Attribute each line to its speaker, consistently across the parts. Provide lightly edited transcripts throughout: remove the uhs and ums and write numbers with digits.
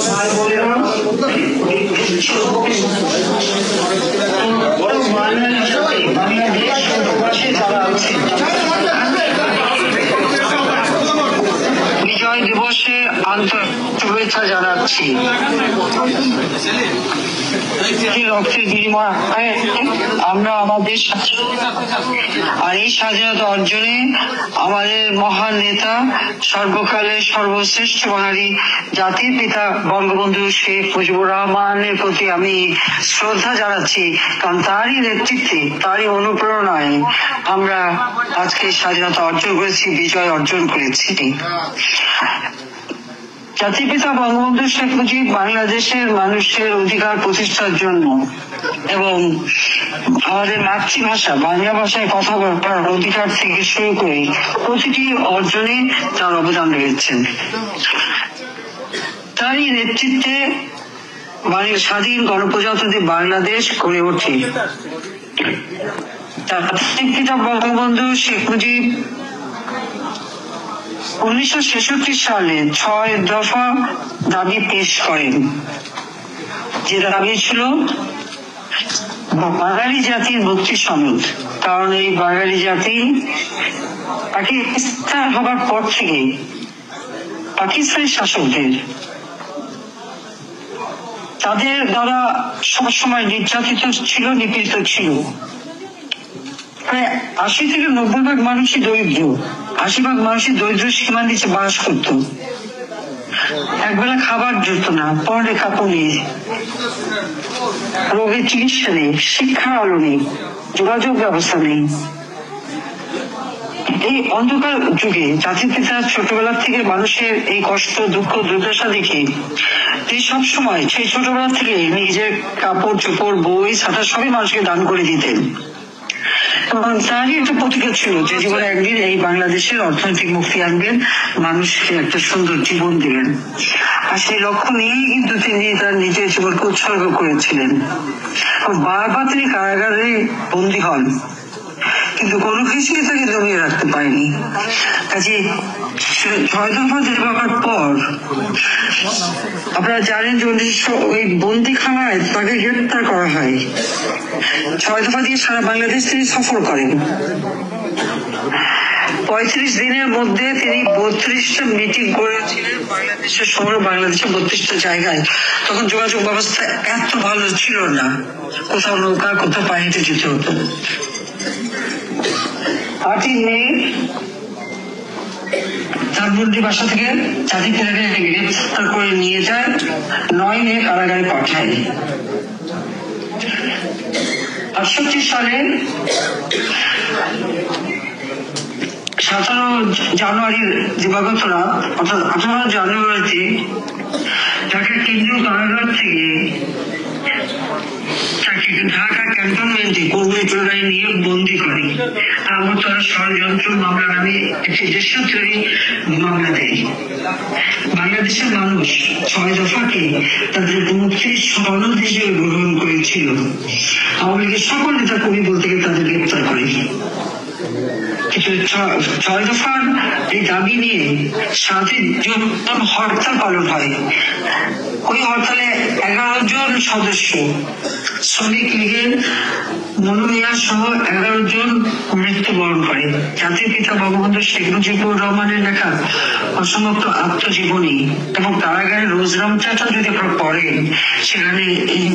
Speaker 1: ভাই বোনেরা, বাংলাদেশ প্রবাসী যারা আছেন, বিজয় দিবসে আন্তরিক শুভেচ্ছা জানাচ্ছি। রক্তের বিনিময়ে আমরা আমাদের আর এই স্বাধীনতা অর্জনে আমাদের মহান নেতা, সর্বকালের সর্বশ্রেষ্ঠ বাঙালি জাতির পিতা বঙ্গবন্ধু শেখ মুজিবুর রহমানের প্রতি আমি শ্রদ্ধা জানাচ্ছি। কারণ তারই নেতৃত্বে, তারই অনুপ্রেরণায় আমরা আজকে স্বাধীনতা অর্জন করেছি, বিজয় অর্জন করেছি। জাতির পিতা বঙ্গবন্ধু শেখ মুজিব বাংলাদেশের মানুষের অধিকার প্রতিষ্ঠার জন্য এবং আমাদের মাতৃভাষা বাংলা ভাষায় কথা বলার অধিকার থেকে শুরু করে প্রতিটি অর্জনে তার অবদান রয়েছেন। তারই নেতৃত্বে স্বাধীন গণপ্রজাতন্ত্রী বাংলাদেশ গড়ে ওঠে। জাতির পিতা বঙ্গবন্ধু শেখ মুজিব 1966 সালে 6 দফা দাবি পেশ করেন, যে দাবি ছিল বাঙালি জাতির মুক্তি সনদ। কারণ এই বাঙালি জাতি পাকিস্তান হবার পর থেকে পাকিস্তানি শাসকদের তাদের দ্বারা সবসময় নির্যাতিত ছিল, নিপীড়িত ছিল। 80 থেকে 90% মানুষই দরিদ্র, 80% মানুষই দরিদ্র সীমার নিচে বাস করত। একবেলা খাবার জুটত না, পরনে কাপড় নেই, রোগের চিকিৎসা নেই, শিক্ষার আলো নেই, যোগাযোগ ব্যবস্থা নেই। এই অন্ধকার যুগে জাতির পিতা ছোটবেলা থেকে মানুষের এই কষ্ট, দুঃখ, দুর্দশা দেখে তিনি সবসময় সেই ছোটবেলা থেকে নিজের কাপড় চোপড়, বই, ছাতা সবই মানুষকে দান করে দিতেন। এবং তারই একটা প্রতিজ্ঞা ছিল যে জীবনে একদিন এই বাংলাদেশের অর্থনৈতিক মুক্তি আনবেন, মানুষকে একটা সুন্দর জীবন দিবেন। আর সেই লক্ষ্য নিয়েই কিন্তু তিনি তার নিজের জীবনকে উৎসর্গ করেছিলেন। বারবার তিনি কারাগারে বন্দী হন, কিন্তু কোনো কিছুই তাকে দমিয়ে রাখতে পারেনি। কাজে 6 দফা দেওয়ার পর আপনারা জানেন যে ওই বন্দিখানায় তাকে গ্রেপ্তার করা হয়। 6 দফা দিয়ে সারা বাংলাদেশ তিনি সফর করেন। 35 দিনের মধ্যে তিনি 32টা মিটিং করেছিলেন বাংলাদেশের শহরে, বাংলাদেশের 32টা জায়গায়। তখন যোগাযোগ ব্যবস্থা এত ভালো ছিল না, কোথাও নৌকা, কোথাও পায়ে হেঁটে যেতে হতো। 8ই মে ধানমন্ডি বাসা থেকে জাতির পিতাকে গ্রেপ্তার করে নিয়ে যায়, 9 মে কারাগারে পাঠায়। 68 সালে 17 জানুয়ারির দিবাগত রাত, অর্থাৎ 18 জানুয়ারিতে ঢাকা কেন্দ্রীয় কারাগার থেকে ঢাকা ক্যান্টনমেন্টে কর্মী জোড়ায় নিয়ে বন্দী করে আগরতলা ষড়যন্ত্র মামলা নামে একটি দেশদ্রোহী মামলা দেয়। বাংলাদেশের মানুষ 6 দফাকে তাদের মুক্তির সনদ হিসেবে গ্রহণ করেছিল। আওয়ামী লীগের সকল নেতা কর্মী বলতে গেলে তাদের গ্রেপ্তার করে। কিন্তু 6 দফার এই দাবি নিয়ে 7 জন হরতাল পালন হয়। ওই হরতালে 11 জন সদস্য, শ্রমিক লীগের মনোমিয়া সহ 11 জন মৃত্যুবরণ করে। জাতির পিতা বঙ্গবন্ধু শেখ মুজিবুর রহমানের লেখা অসমাপ্ত আত্মজীবনী এবং কারাগারের রোজনামচাটা যদি আপনারা পড়েন, সেখানে এই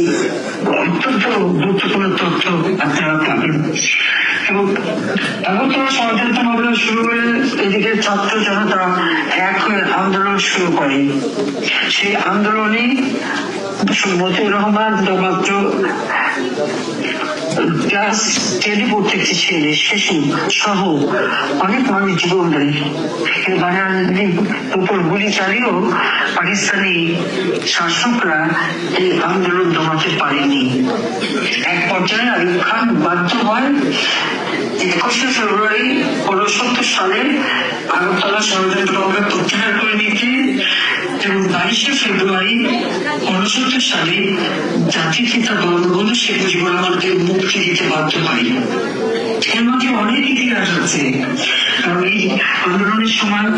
Speaker 1: অত্যন্ত গুরুত্বপূর্ণ তথ্য আপনারা পাবেন। এবং আগরতলা ষড়যন্ত্র মামলা শুরু করে এদিকে ছাত্র জনতা এক হয়ে আন্দোলন শুরু করে। সেই আন্দোলনে মতিউর রহমান মাত্র ক্লাস 10 পড়তে একটি ছেলে, শিশু সহ অনেক মানুষ জীবন দেয়। বাঙালির উপর গুলি চালিয়েও পাকিস্তানি শাসকরা এই আন্দোলন দমাতে পারেনি। এক পর্যায়ে আইয়ুব খান বাধ্য হয় 21শে ফেব্রুয়ারি 1969 সালে আগরতলা ষড়যন্ত্র মামলা প্রত্যাহার করে নিতে এবং 22শে ফেব্রুয়ারি 1969 সালে জাতির পিতা বঙ্গবন্ধু শেখ মুজিবুর রহমানকে মুক্তি দিতে বাধ্য হয়। এর মধ্যে অনেক ইতিহাস আছে, কারণ এই আন্দোলনের সময়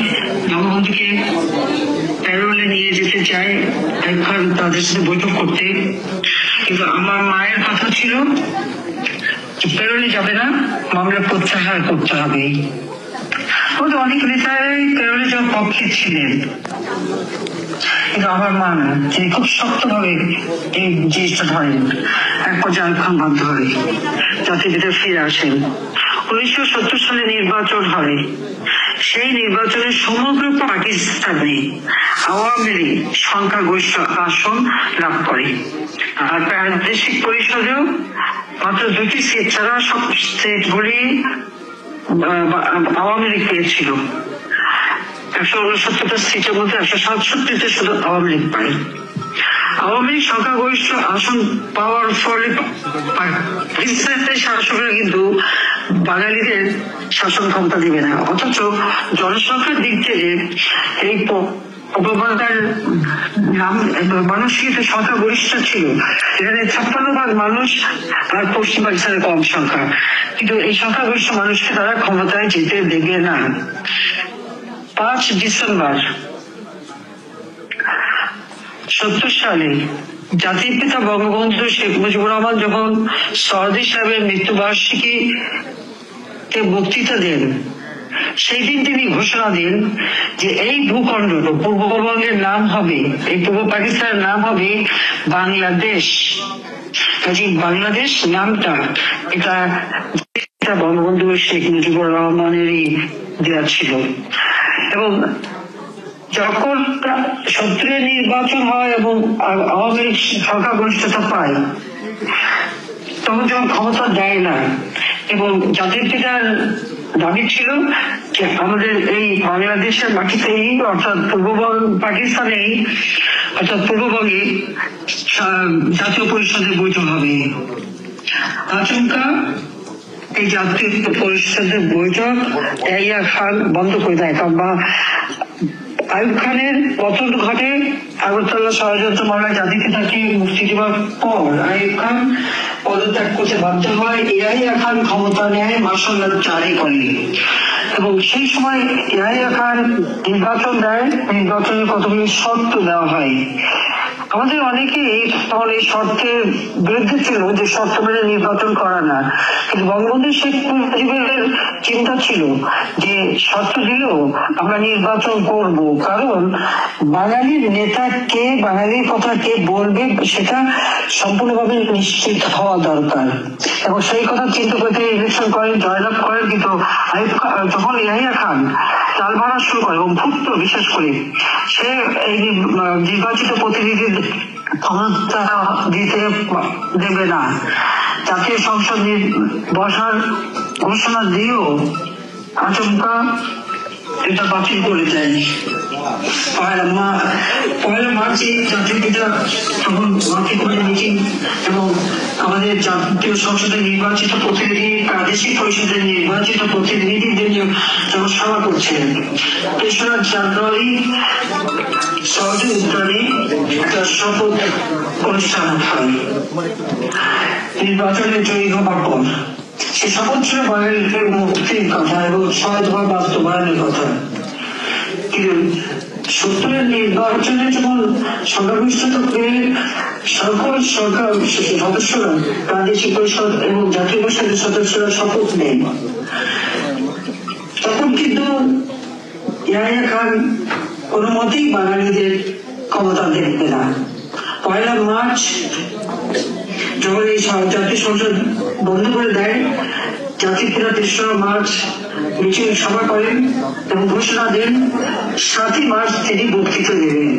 Speaker 1: বঙ্গবন্ধুকে প্যারোলে নিয়ে যেতে চায় এখন তাদের সাথে বৈঠক করতে, কিন্তু আমার মায়ের কথা ছিল প্যারোলে যাবে না, মামলা প্রত্যাহার করতে হবে। অনেক নেতারাই প্যারোলে যাওয়ার পক্ষে ছিলেন, কিন্তু আমার মা না, তিনি খুব শক্তভাবে এই জিনিসটা ধরেন। এক পর্যায়ে আইয়ুব খান বাধ্য হয় জাতির ভিতরে ফিরে আসেন। 1970 সালে নির্বাচন হয়। সেই নির্বাচনে সমগ্র পাকিস্তানে আওয়ামী লীগ সংখ্যাগরিষ্ঠ আসন লাভ করে, আর প্রাদেশিক পরিষদেও মাত্র 2টি সিট ছাড়া সব সিটগুলি আওয়ামী লীগ পেয়েছিল। 169টা সিটের মধ্যে 167তে শুধু আওয়ামী লীগ পায়। আওয়ামী লীগ সংখ্যাগরিষ্ঠ আসন পাওয়ার ফলে পাকিস্তানের শাসকরা কিন্তু বাঙালিদের শাসন ক্ষমতা দিবে না, অথচ জনসংখ্যার দিক থেকে এই উপমহাদেশের মানুষ কিন্তু সংখ্যাগরিষ্ঠ ছিল। এখানে 56% মানুষ আর পশ্চিম পাকিস্তানের কম সংখ্যা, কিন্তু এই সংখ্যাগরিষ্ঠ মানুষকে তারা ক্ষমতায় যেতে দেবে না। 5 ডিসেম্বর 70 সালে জাতির পিতা বঙ্গবন্ধু শেখ মুজিবুর রহমান যখন সরদি সাহেবের মৃত্যুবার্ষিকীতে বক্তৃতা দেন, সেই দিন তিনি ঘোষণা দেন যে এই ভূখণ্ড পূর্ববঙ্গের নাম হবে, এই পূর্ব পাকিস্তানের নাম হবে বাংলাদেশ। কাজে বাংলাদেশ নামটা এটা বঙ্গবন্ধু শেখ মুজিবুর রহমানেরই দেওয়া ছিল। এবং যখন 70 নির্বাচন হয় এবং আওয়ামী লীগ সংখ্যাগরিষ্ঠতা পায়, তখন যখন ক্ষমতা দেয় না, এবং জাতির পিতার দাবি ছিল যে আমাদের এই বাংলাদেশের মাটিতেই অর্থাৎ পাকিস্তানেই অর্থাৎ পূর্ববঙ্গে জাতীয় পরিষদের বৈঠক হবে। আচমকা এই জাতীয় পরিষদের বৈঠক ইয়াহিয়া খান বন্ধ করে দেয়। আইয়ুব খানের পতন ঘটে আগরতলা ষড়যন্ত্র মামলায় জাতির পিতাকে মুক্তি দেওয়ার পর আইয়ুব খান পদত্যাগ করতে বাধ্য হয়। ইয়াহিয়া খান ক্ষমতা নেয়, মার্শাল ল জারি করে, এবং সেই সময় ইয়াহিয়া খান নির্বাচন দেয়। নির্বাচনের কতগুলি শর্ত দেওয়া হয়। আমাদের অনেকেই তখন এই শর্তের বিরুদ্ধে ছিল যে শর্ত মেনে নির্বাচন করা না, কিন্তু বঙ্গবন্ধু শেখ মুজিবের চিন্তা ছিল যে শর্ত দিলেও আমরা নির্বাচন করব, কারণ বাঙালির নেতা কে, বাঙালির কথা কে বলবে সেটা সম্পূর্ণভাবে নিশ্চিত হওয়া দরকার। এবং সেই কথা চিন্তা করতে ইলেকশন করেন, জয়লাভ করেন। কিন্তু যখন ইয়াহিয়া খান চাল মারা শুরু করে এবং ভুক্ত বিশেষ করে সে এই নির্বাচিত প্রতিনিধির ক্ষমতা দিতে দেবে না, জাতীয় সংসদ বসার ঘোষণা দিয়েও আচমকা এটা বাতিল করে দেয়। পয়লা মার্চে জাতীয় পিতা তখন মিটিং এবং আমাদের জাতীয় সংসদের নির্বাচিত প্রতিনিধি, প্রাদেশিক পরিষদের নির্বাচিত প্রতিনিধিদের যখন সভা করছেন, 3রা জানুয়ারি সহজে উদ্যানে একটা শপথ অনুষ্ঠান হয় নির্বাচনে জয়ী হবার পর। সে শপথ ছিল বাঙালিদের মুক্তির কথা এবং সহজভাবে বাস্তবায়নের কথা। কিন্তু 70 নির্বাচনে যখন সংখ্যাগরিষ্ঠতা পেয়ে সকল সরকার সদস্যরা, প্রাদেশিক পরিষদ এবং জাতীয় পরিষদের সদস্যরা শপথ নেন, তখন কিন্তু ইয়াহিয়া খান কোনো মতেই বাঙালিদের ক্ষমতা দেখবে না। 1 মার্চ যখন এই জাতীয় সংসদ বন্ধ করে দেয়, জাতির পিতা 3রা মার্চ মিছিল সভা করেন এবং ঘোষণা দেন 7ই মার্চ তিনি বক্তৃতা দেবেন।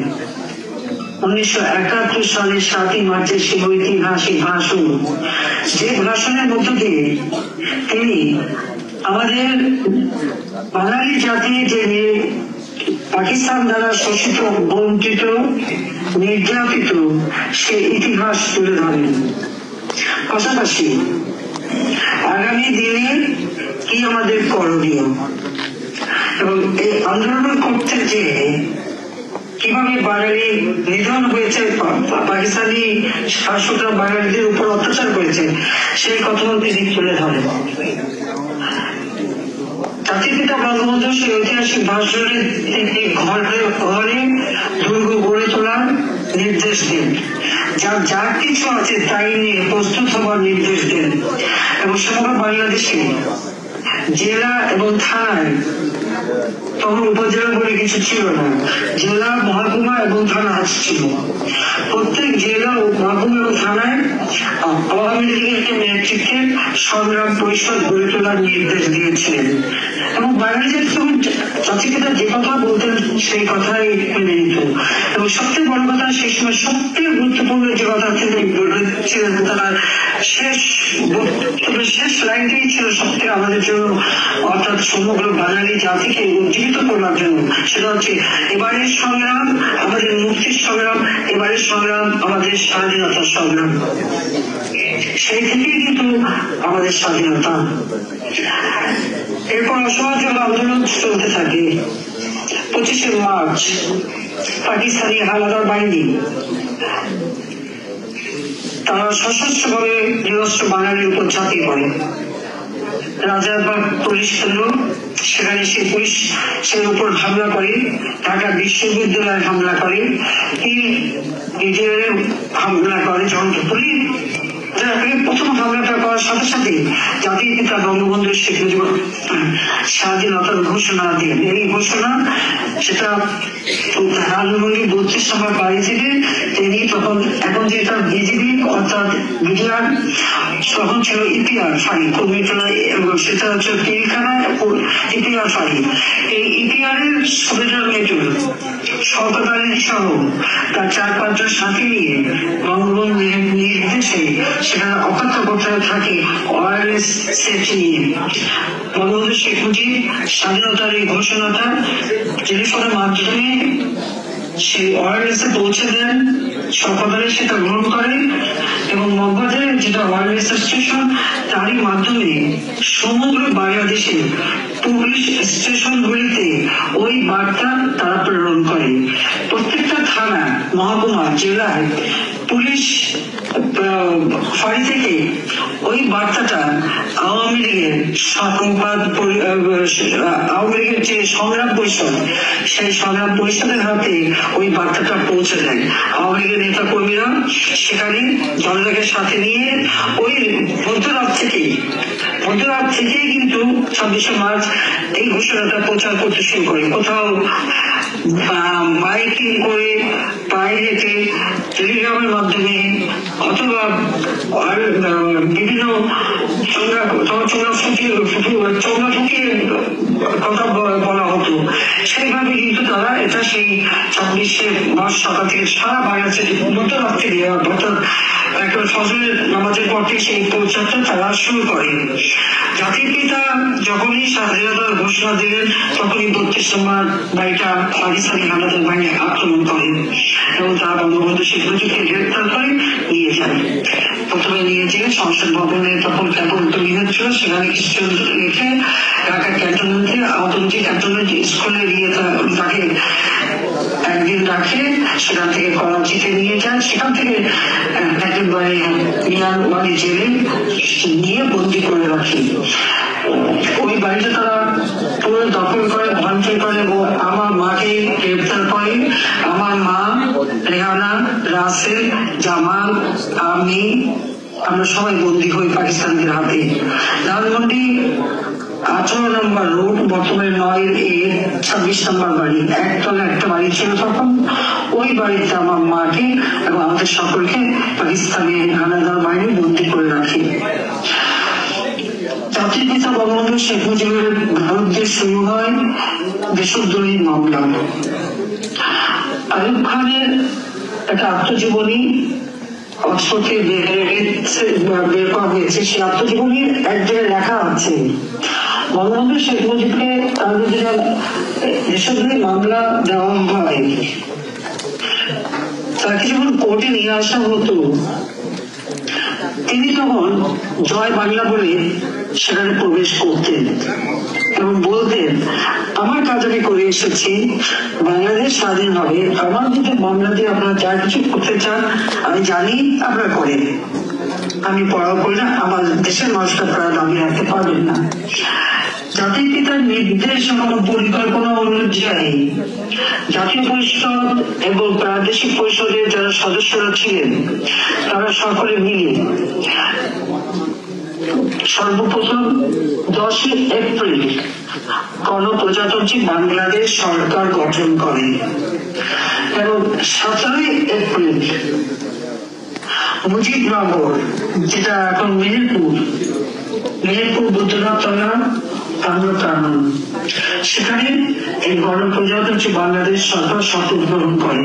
Speaker 1: 1971 সালের 7ই মার্চের সেই ঐতিহাসিক ভাষণ, যে ভাষণের মধ্য দিয়ে তিনি আমাদের বাঙালি জাতি যে পাকিস্তান দ্বারা শোষিত, বঞ্চিত, নির্যাতিত সে ইতিহাস তুলে ধরেন। পাশাপাশি আগামী দিনে কি আমাদের করণীয় এবং এই আন্দোলন করতে যে কিভাবে বাঙালি নিধন হয়েছে, পাকিস্তানি শাসকরা বাঙালিদের উপর অত্যাচার করেছে, সেই কথা তিনি তুলে ধরেন। জাতির পিতা বঙ্গবন্ধু সেই ঐতিহাসিক ভাষণে তিনি ঘরে ঘরে দুর্গ গড়ে তোলার নির্দেশ দেন, যার যা কিছু আছে তাই নিয়ে প্রস্তুত হবার নির্দেশ দেন এবং সমগ্র বাংলাদেশে জেলা এবং থানায়, তখন উপজেলা বলে কিছু ছিল না, জেলা, মহকুমা এবং থানা ছিল, প্রত্যেক জেলা ও মহকুমা এবং থানায় আওয়ামী লীগের নেতৃত্বে সংগ্রাম পরিষদ গড়ে তোলার নির্দেশ দিয়েছিলেন এবং বাংলাদেশের জাতিপিতা যে কথা বলতেন সেই কথাই মেনে নিত। এবং সবচেয়ে বড় কথা, সেই সময় সবচেয়ে গুরুত্বপূর্ণ যে কথা তিনি বলেছিলেন, তার শেষ লাইনটাই ছিল সবচেয়ে আমাদের জন্য, অর্থাৎ সমগ্র বাঙালি জাতিকে উজ্জীবিত করার জন্য, সেটা হচ্ছে এবারের সংগ্রাম আমাদের মুক্তির সংগ্রাম, এবারের সংগ্রাম আমাদের স্বাধীনতার সংগ্রাম। সেই থেকেই কিন্তু আমাদের স্বাধীনতা। এরপর অসহযোগ আন্দোলন চলতে থাকে। 25শে মার্চ পাকিস্তানি হানাদার বাহিনী তারা সশস্ত্রভাবে নিরস্ত্র বাঙালির উপর ঝাঁপিয়ে পড়ে। রাজারবাগ পুলিশ কেন্দ্র, সেখানে সেই পুলিশের উপর হামলা করে, ঢাকা বিশ্ববিদ্যালয়ে হামলা করে, হামলা করে। যখন পুলিশ প্রথম হামলাটা করার সাথে সাথে জাতির পিতা বঙ্গবন্ধু শেখ মুজিবুর স্বাধীনতার ঘোষণা দেন। এই ঘোষণা সেটা রাজনৈতিক 32 নম্বর বাড়ি থেকে তিনি তখন, এখন যেটা বিজিবি অর্থাৎ বিডিআর, তখন ছিল ইপিআর ফাঁড়ি, সেটা হচ্ছে পিলখানা ইপিআর ফাঁড়ি। এই ইপিআর এর সুবিধার মেজর শওকত আলী সহ তার 4-5 জন সাথে নিয়ে বঙ্গবন্ধুর নির্দেশে সেখানে অপেক্ষা করতে থাকে ওয়্যারলেস সেফটি নিয়ে। বঙ্গবন্ধু শেখ মুজিব স্বাধীনতার এই ঘোষণাটা টেলিফোনের মাধ্যমে সেই ওয়্যারলেসে পৌঁছে দেন, সকলে সেটা গ্রহণ করে এবং মগবাজারে যেটা ওয়্যারলেস স্টেশন, তারই মাধ্যমে সমগ্র বাংলাদেশে পুলিশ স্টেশনগুলিতে ওই বার্তা তারা প্রেরণ করে। প্রত্যেকটা থানা, মহকুমা, জেলায় পুলিশ ফাঁড়ি থেকে ওই বার্তাটা আওয়ামী লীগের যে সংগ্রাম পরিষদ, সেই সংগ্রাম পরিষদের হাতে ওই বার্তাটা পৌঁছে দেয়। আওয়ামী লীগের নেতা কর্মীরা সেখানে জনতাকে সাথে নিয়ে ওই মধ্যরাত থেকেই কিন্তু 26শে মার্চ এই ঘোষণাটা প্রচার করতে শুরু করে। কোথাও মাইকিং করে, পায়ে হেঁটে, টেলিগ্রামের মাধ্যমে, অথবা বিভিন্ন চোরা ফুকিয়ে কথা বলা হতো। সেইভাবে কিন্তু তারা এটা সেই 26শে মার্চ সকাল থেকে সারা বাংলাদেশে মধ্যরাত থেকে, অর্থাৎ একটা ফজরের নামাজের পর থেকে সেই প্রচারটা তারা শুরু করে। জাতির পিতা যখনই স্বাধীনতার ঘোষণা দিলেন, তখনই 32 নম্বর বাড়িটা পাকিস্তানি হানাদার বাহিনী আক্রমণ করে এবং তারা বঙ্গবন্ধু শেখ মুজিবকে গ্রেপ্তার করে নিয়ে যায়। প্রথমে নিয়ে যেয়ে সংসদ ভবনে তখন ক্যাম্পন ছিল, সেখানে কিছু রেখে ঢাকা ক্যান্টনমেন্টে আহতমজি ক্যান্টনমেন্ট স্কুলে নিয়ে তাকে একদিন রাখে, সেখান থেকে করাচিতে নিয়ে যায়, সেখান থেকে একেবারে মিয়ানওয়ালি জেলে নিয়ে বন্দি করে রাখে। ওই বাড়িতে তারা পুরো দখল করে, ভাঙচুর করে এবং আমার মাকে গ্রেপ্তার করে। আমার মা, রেহানা, রাসেল, জামাল, আমরা সবাই বন্দী হই পাকিস্তানদের হাতে। ধানমন্ডি 18 নম্বর রোড, বর্তমানে 9-26 নম্বর বাড়ি, একতলা একটা বাড়ি ছিল তখন। ওই বাড়িতে আমার মাকে এবং আমাদের সকলকে পাকিস্তানি হানাদার বাহিনী বন্দী করে রাখে। জাতির পিতা বঙ্গবন্ধু শেখ মুজিবের বিরুদ্ধে শুরু হয় দেশদ্রোহী মামলা। আইয়ুব খানের একটা আত্মজীবনী অক্সফোর্ডে বের করা হয়েছে। সেই আত্মজীবনীর এক জায়গায় লেখা আছে, বঙ্গবন্ধু শেখ মুজিবকে তার বিরুদ্ধে দেশদ্রোহী মামলা দেওয়া হয়, তাকে যখন কোর্টে নিয়ে আসা হতো, তিনি তখন জয় বাংলা বলে সেখানে প্রবেশ করতেন এবং বলতেন, আমার কাজ আমি করে এসেছি, বাংলাদেশ স্বাধীন হবে, আমার যদি মামলা দিয়ে আপনারা যা কিছু করতে চান আমি জানি আপনারা করেন, আমি পড়াও করি না, আমার দেশের মানুষটা আপনারা দাবি রাখতে পারবেন না। জাতির পিতার নির্দেশ এবং পরিকল্পনা অনুযায়ী জাতীয় পরিষদ এবং প্রাদেশিক পরিষদের যারা সদস্যরা ছিলেন তারা সকলে মিলে সর্বপ্রথম 10 এপ্রিল গণপ্রজাতন্ত্রী বাংলাদেশ সরকার গঠন করে এবং 17 এপ্রিল মুজিবনগর, যেটা এখন মেহেরপুর বুদ্ধনাথ প্রাঙ্গণ, সেখানে এই গণপ্রজাতন্ত্রী বাংলাদেশ সরকার শপথ গ্রহণ করে।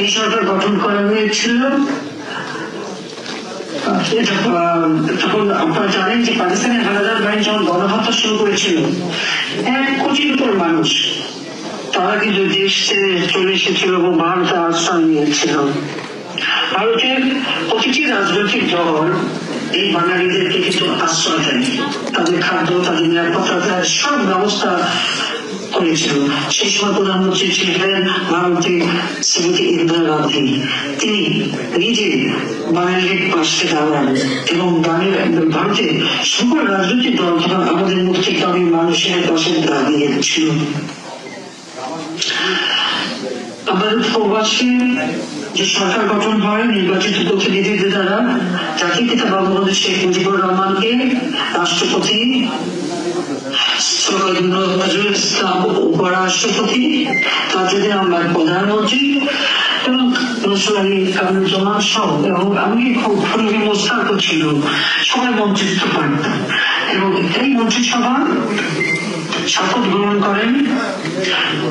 Speaker 1: এই সরকার গঠন করা হয়েছিল। তখন আপনারা জানেন যে পাকিস্তানের হানাদার বাহিনী যখন গণহত্যা শুরু করেছিল 1 কোটির উপর মানুষ, তারা কিন্তু দেশ ছেড়ে চলে এসেছিল এবং ভারতে আশ্রয় নিয়েছিল। ভারতের প্রতিটি রাজনৈতিক দল এই বাঙালিদেরকে কিন্তু আশ্রয় দেয়, তাদের খাদ্য, তাদের নিরাপত্তা, সব ব্যবস্থা করেছিল। সেই সময় প্রধানমন্ত্রী ছিলেন ভারতের শ্রীমতী ইন্দিরা গান্ধী। তিনি নিজে বাঙালির পাশে দাঁড়ান এবং ভারতের সকল রাজনৈতিক দল তখন আমাদের মুক্তিকামী মানুষের পাশে দাঁড়িয়েছিল। আমাদের প্রবাসী যে সরকার গঠন হয় নির্বাচিত প্রতিনিধিদের দ্বারা, জাতির পিতা বঙ্গবন্ধু শেখ মুজিবুর রহমানকে রাষ্ট্রপতি, নজরুল ইসলাম উপরাষ্ট্রপতি, তাজউদ্দিন আহমেদ প্রধানমন্ত্রী এবং নজরুল আলী কামরুজ্জামান সহ এবং আমি খুবই মোস্তাক ছিল, সবাই মন্ত্রিত্ব পান এবং এই মন্ত্রিসভা শপথ গ্রহণ করেন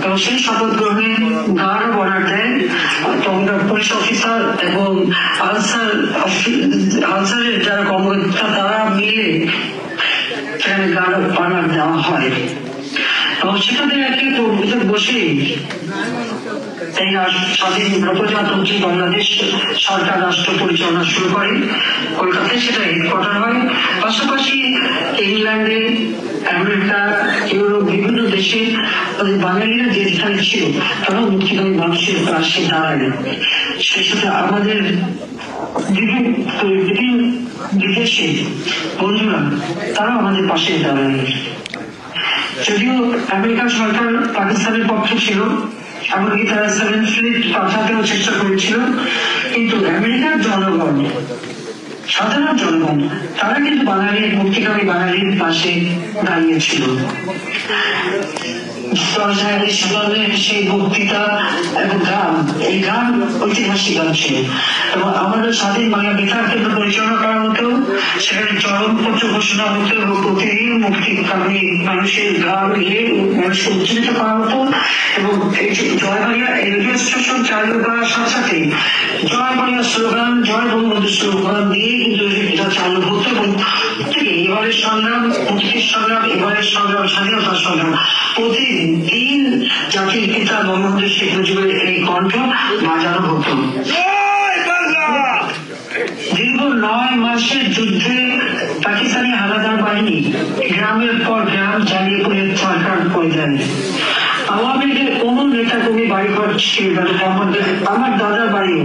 Speaker 1: এবং সেই শপথ গ্রহণে গার্ড অর্ডার দেয়। তখনকার পুলিশ অফিসার এবং আনসারের যারা কর্মকর্তা তারা মিলে সেখানে গার্ড অর্ডার দেওয়া হয় এবং সেখানে একটি বসে এই স্বাধীন প্রজাতন্ত্রী বাংলাদেশ সরকার রাষ্ট্র পরিচালনা শুরু করে। কলকাতায় সেটা হেডকোয়ার্টার হয়। পাশাপাশি ইংল্যান্ডে, আমেরিকা, ইউরোপ বিভিন্ন দেশে বাঙালিরা যে যেখানে ছিল তারা মুক্তিকামী মানুষের পাশে দাঁড়ায়। সেই সাথে আমাদের বিভিন্ন বিদেশে বন্ধুরা তারা আমাদের পাশে দাঁড়ায়। যদিও আমেরিকান সরকার পাকিস্তানের পক্ষে ছিল, এমনকি তারা 7 ফ্লিট পাঠাতেও চেষ্টা করেছিল, কিন্তু আমেরিকার জনগণ, সাধারণ জনগণ তারা কিন্তু বাঙালির মুক্তিকামী বাঙালির পাশে দাঁড়িয়েছিল। সেই বক্তৃতা এবং গান, এই গান ঐতিহাসিক গান ছিল এবং আমাদের স্বাধীন বাংলা বেতার কেন্দ্র পরিচালনা করা হতো। সেখানে চরমপত্র ঘোষণা হতো এবং প্রতিদিন মুক্তিকামী মানুষের গান গিয়ে মানুষকে উজ্জীবিত করা হতো এবং জয় বাংলা রেডিও স্টেশন চালু করার সাথে সাথে জয় বাংলা স্লোগান, জয় বঙ্গবন্ধু স্লোগান দিয়ে কিন্তু এটা চালু হতো এবং এবারের সংগ্রাম, মুক্তির সংগ্রাম, এবারের সংগ্রাম, স্বাধীনতার সংগ্রাম, প্রতিদিন জাতির পিতা বঙ্গবন্ধু শেখ মুজিবের এই কণ্ঠ বাজানো হতো। দীর্ঘ 9 মাসের যুদ্ধে পাকিস্তানি হানাদার বাহিনী গ্রামের পর গ্রাম জ্বালিয়ে পুড়ে সরকার করে দেয়। আওয়ামী লীগের কোন নেতা কর্মী বাড়ি ঘর ছিল, আমার দাদার বাড়ি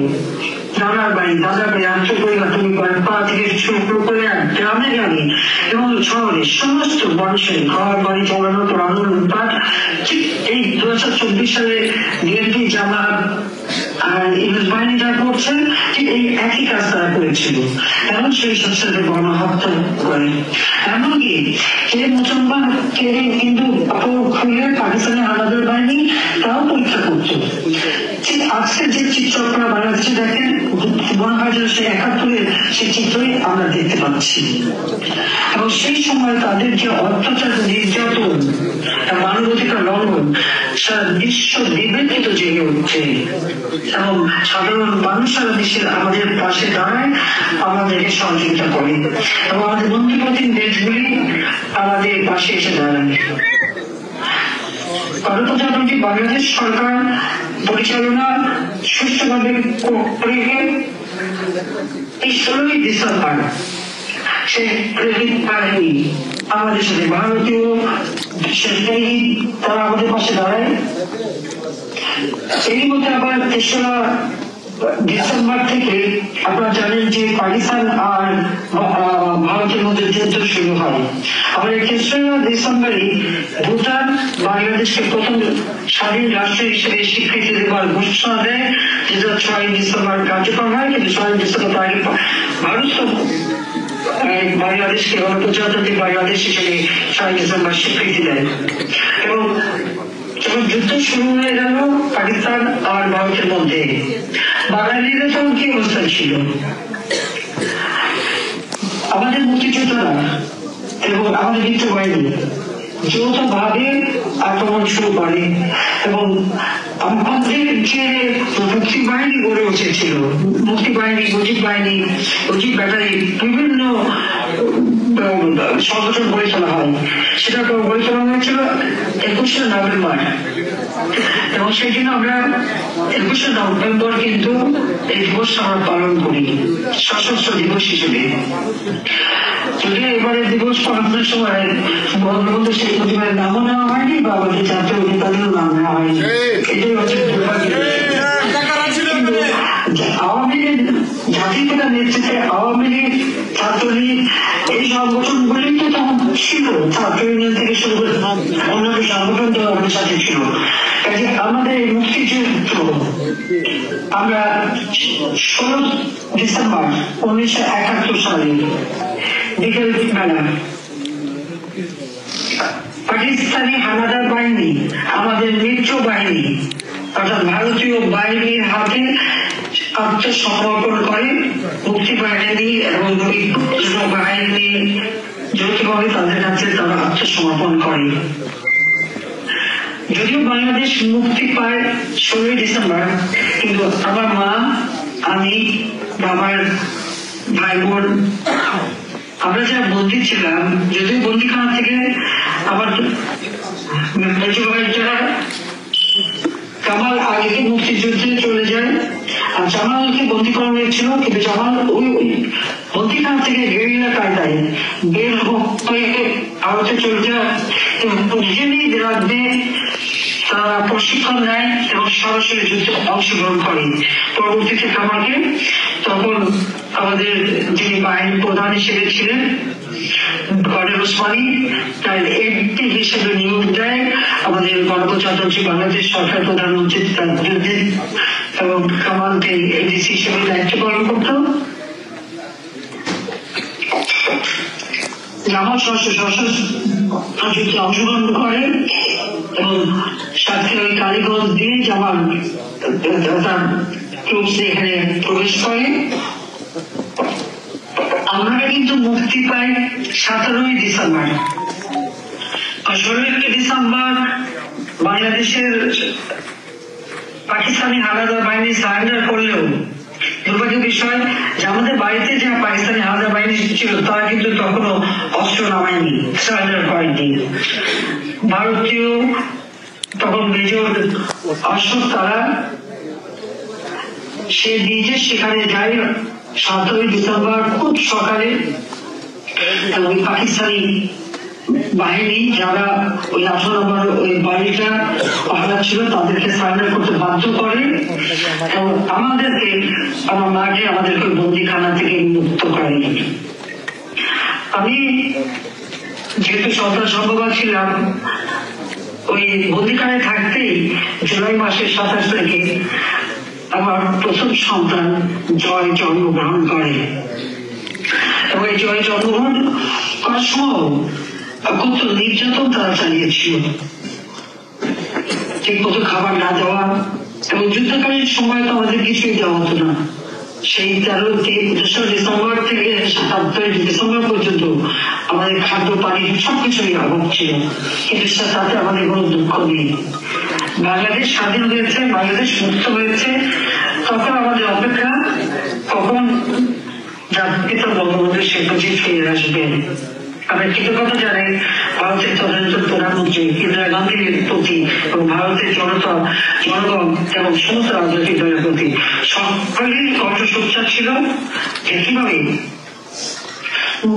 Speaker 1: আন্তর্পরিবার থেকে শুরু করে গ্রামে গ্রামে এবং শহরে সমস্ত মানুষের ঘর বাড়ি চালানোর পর আন্দোলন ঠিক এই 2024 সালে বিএনপি, জামাত আর ইংরেজ বাহিনী যা করছে ঠিক এই একই কাজ তারা করেছিল এবং সেই সাথে গণহত্যা করে। এমনকি কে মুসলমান কে হিন্দু খুলে পাকিস্তানের হানাদার বাহিনী তাও পরীক্ষা করতো। ঠিক আজকের যে চিত্র আপনারা বাংলাদেশে দেখেন, মনে হয় যে সেই 71-এর সেই চিত্রই আমরা দেখতে পাচ্ছি এবং সেই সময় তাদের যে অত্যাচার, নির্যাতন, মানবাধিকার লঙ্ঘন সারা বিশ্ব বিবেচিত জেগে উঠছে এবং সাধারণ মানুষ সারা দেশের আমাদের পাশে দাঁড়ায়, আমাদেরকে সহযোগিতা করে এবং আমাদের বন্ধুপ্রতিম দেশগুলি আমাদের পাশে এসে দাঁড়ায়। গণপ্রজাতন্ত্রী বাংলাদেশ সরকার পরিচালনা সুষ্ঠুভাবে করে এই 16 ডিসেম্বর সে প্রেরিত বাহিনী আমাদের সাথে, ভারতীয় তারা আমাদের পাশে দাঁড়ায়। এরই মধ্যে আবার 3রা ডিসেম্বর থেকে আপনারা জানেন যে পাকিস্তান আর ভারতের মধ্যে যুদ্ধ শুরু হয়। আবার ৩রা ডিসেম্বরে ভুটান বাংলাদেশকে প্রথম স্বাধীন রাষ্ট্র হিসেবে স্বীকৃতি দেওয়ার ঘোষণা দেয়, যেটা ৬ ডিসেম্বর কার্যকর হয়। কিন্তু ৬ ডিসেম্বর আগে ভারত বাংলাদেশকে প্রজাতান্ত্রিক বাংলাদেশ হিসেবে ৬ ডিসেম্বর স্বীকৃতি দেয়। এবং যখন যুদ্ধ শুরু হয়ে গেল পাকিস্তান আর ভারতের মধ্যে, বাঙালিদের তখন কি অবস্থা ছিল? আমাদের মুক্তিযোদ্ধারা এবং আমাদের মিত্র বাহিনী যৌথ ভাবে আক্রমণ শুরু করে এবং আমাদের যে মুক্তি বাহিনী গড়ে উঠেছিল, মুক্তি বাহিনী, মুজিব ব্যাটারি, বিভিন্ন সংগঠন গড়ে তোলা হয়। সেটা গড়ে তোলা হয়েছিল ২১শে নভেম্বর, এবং সেই জন্য আমরা ২১শে নভেম্বর কিন্তু এই দিবস আমরা পালন করি সশস্ত্র দিবস হিসেবে। যদিও এবারে দিবস পালনের সময় বঙ্গবন্ধু শেখ মুজিবের নামও নেওয়া হয়নি বা আমাদের জাতীয় নেতাদেরও নাম নেওয়া হয়নি। এটাই হচ্ছে আওয়ামী লীগ, জাতীয় নেতৃত্বে আওয়ামী লীগ, ছাত্রলীগ, এই সংগঠনগুলি তো তখন ছিল, ছাত্র ইউনিয়ন থেকে শুরু করে অন্যান্য সংগঠন তো আমাদের সাথে ছিল। কাজে আমাদের এই মুক্তিযুদ্ধ আমরা ১৬ ডিসেম্বর ১৯৭১ সালে বিকেল বেলা পাকিস্তানি হানাদার বাহিনী, আমাদের মিত্র বাহিনী অর্থাৎ ভারতীয় বাহিনীর হাতে আত্মসমর্পণ করে। মুক্তি বাহিনী এবং বাহিনী যৌথভাবে তাদের কাছে তারা আত্মসমর্পণ করে। যদিও বাংলাদেশ মুক্তি পায় ১৬ ডিসেম্বর, কিন্তু আমার মা, আমি, আমার ভাই বোন, আমরা যারা বন্দী ছিলাম, যদিও বন্দিখানা থেকে আমার মেজো ভাইটা কামাল আগে মুক্তিযুদ্ধে চলে যায়, আর জামালকে বন্দী করা হয়েছিল। কিন্তু জামাল ওই বন্দিখানা থেকে গেরিলা কায়দায় বের হয়ে ভারতে চলে যায় এবং নিজেরই রাজ্যে তারা প্রশিক্ষণ নেয় এবং সরাসরি যুদ্ধে অংশগ্রহণ করে। পরবর্তীতে কামালকে তখন আমাদের যিনি বাহিনী প্রধান হিসেবে ছিলেন কর্নেল ওসমানী, তার এমপি হিসেবে নিয়োগ দেয় আমাদের গণপ্রজাতন্ত্রী বাংলাদেশ সরকার প্রধানমন্ত্রী তাজউদ্দিন, এবং কামালকে এডিসি হিসেবে দায়িত্ব পালন করত। জামাল যুদ্ধে অংশগ্রহণ করে এবং সাতক্ষীরা ওই কালীগঞ্জ দিয়ে জামাল তার ট্রুপস এখানে প্রবেশ করে। আমরা কিন্তু মুক্তি পাই ১৭ ডিসেম্বর। ১৬ ডিসেম্বর বাংলাদেশের পাকিস্তানি হানাদার বাহিনী সারেন্ডার করলেও দুর্ভাগ্যের বিষয় যে আমাদের বাড়িতে যে পাকিস্তানি হানাদার বাহিনী ছিল তারা কিন্তু তখনও অস্ত্র নামায়নি, সারেন্ডার করেনি। ভারতীয় তখন মেজর অশোক তারা সে নিজে সেখানে যায় ১৭ ডিসেম্বর খুব সকালে, এবং পাকিস্তানি বাহিনী যারা ওই ১৮ নম্বর ওই বাড়িটা পাহারা ছিল তাদেরকে সারেন্ডার করতে বাধ্য করে এবং আমাদেরকে, আমার মাকে আমাদেরকে বন্দিখানা থেকে মুক্ত করে। আমি যেহেতু সন্তান সম্ভবা ছিলাম, ওই বন্দিখানায় থাকতেই জুলাই মাসের ২৭ তারিখে আমার প্রথম সন্তান জয় জন্মগ্রহণ করে। এবং এই জয় জন্মগ্রহণ করার সময় কত নির্যাতন তারা চালিয়েছিল, ঠিক মতো খাবার না দেওয়া, এবং যুদ্ধকালীন সময় তো আমাদের কিছুই দেওয়া হতো না। সেই ৩রা ডিসেম্বর থেকে ৭ ডিসেম্বর পর্যন্ত আমাদের খাদ্য পানি সবকিছুই অভাব ছিল, কিন্তু তাতে আমাদের কোনো দুঃখ নেই। বাংলাদেশ স্বাধীন হয়েছে, বাংলাদেশ মুক্ত হয়েছে, তখন আমাদের অপেক্ষা কখন জাতিপিতা বঙ্গবন্ধু শেখ মুজিব ফিরে আসবেন। আমরা কৃতজ্ঞতা জানাই ভারতের তদানীন্তন প্রধানমন্ত্রী ইন্দিরা গান্ধীর প্রতি এবং ভারতের জনগণ এবং সমস্ত রাজনৈতিক দলের প্রতি। সকলের কণ্ঠসোচ্চার ছিল যে কিভাবে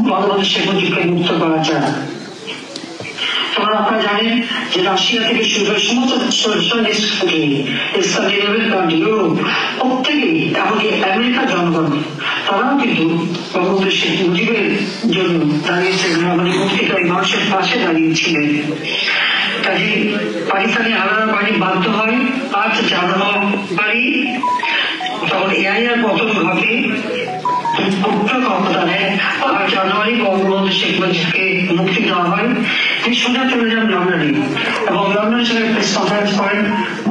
Speaker 1: বঙ্গবন্ধু শেখ মুজিবকে মুক্ত করা যায়। তখন আপনারা জানেন যে রাশিয়া থেকে শুরু করে সমস্ত ইউরোপ প্রত্যেকেই, এমনকি আমেরিকার জনগণ, তারাও কিন্তু বঙ্গবন্ধু শেখ মুজিবের জন্য দাঁড়িয়েছেন, আমাদের মুক্তিকামী মানুষের পাশে দাঁড়িয়েছিলেন। কাজে পাকিস্তানি হানাদার বাহিনী বাধ্য হয় 5 জানুয়ারি তখন এআইআর পতন ঘটে, ক্ষমতা নেয়। 5 জানুয়ারি বঙ্গবন্ধু শেখ মুজিবকে মুক্তি দেওয়া হয়। তিনি সোজা চলে যান লন্ডনে এবং লন্ডনের সঙ্গে প্রেস কনফারেন্স করেন,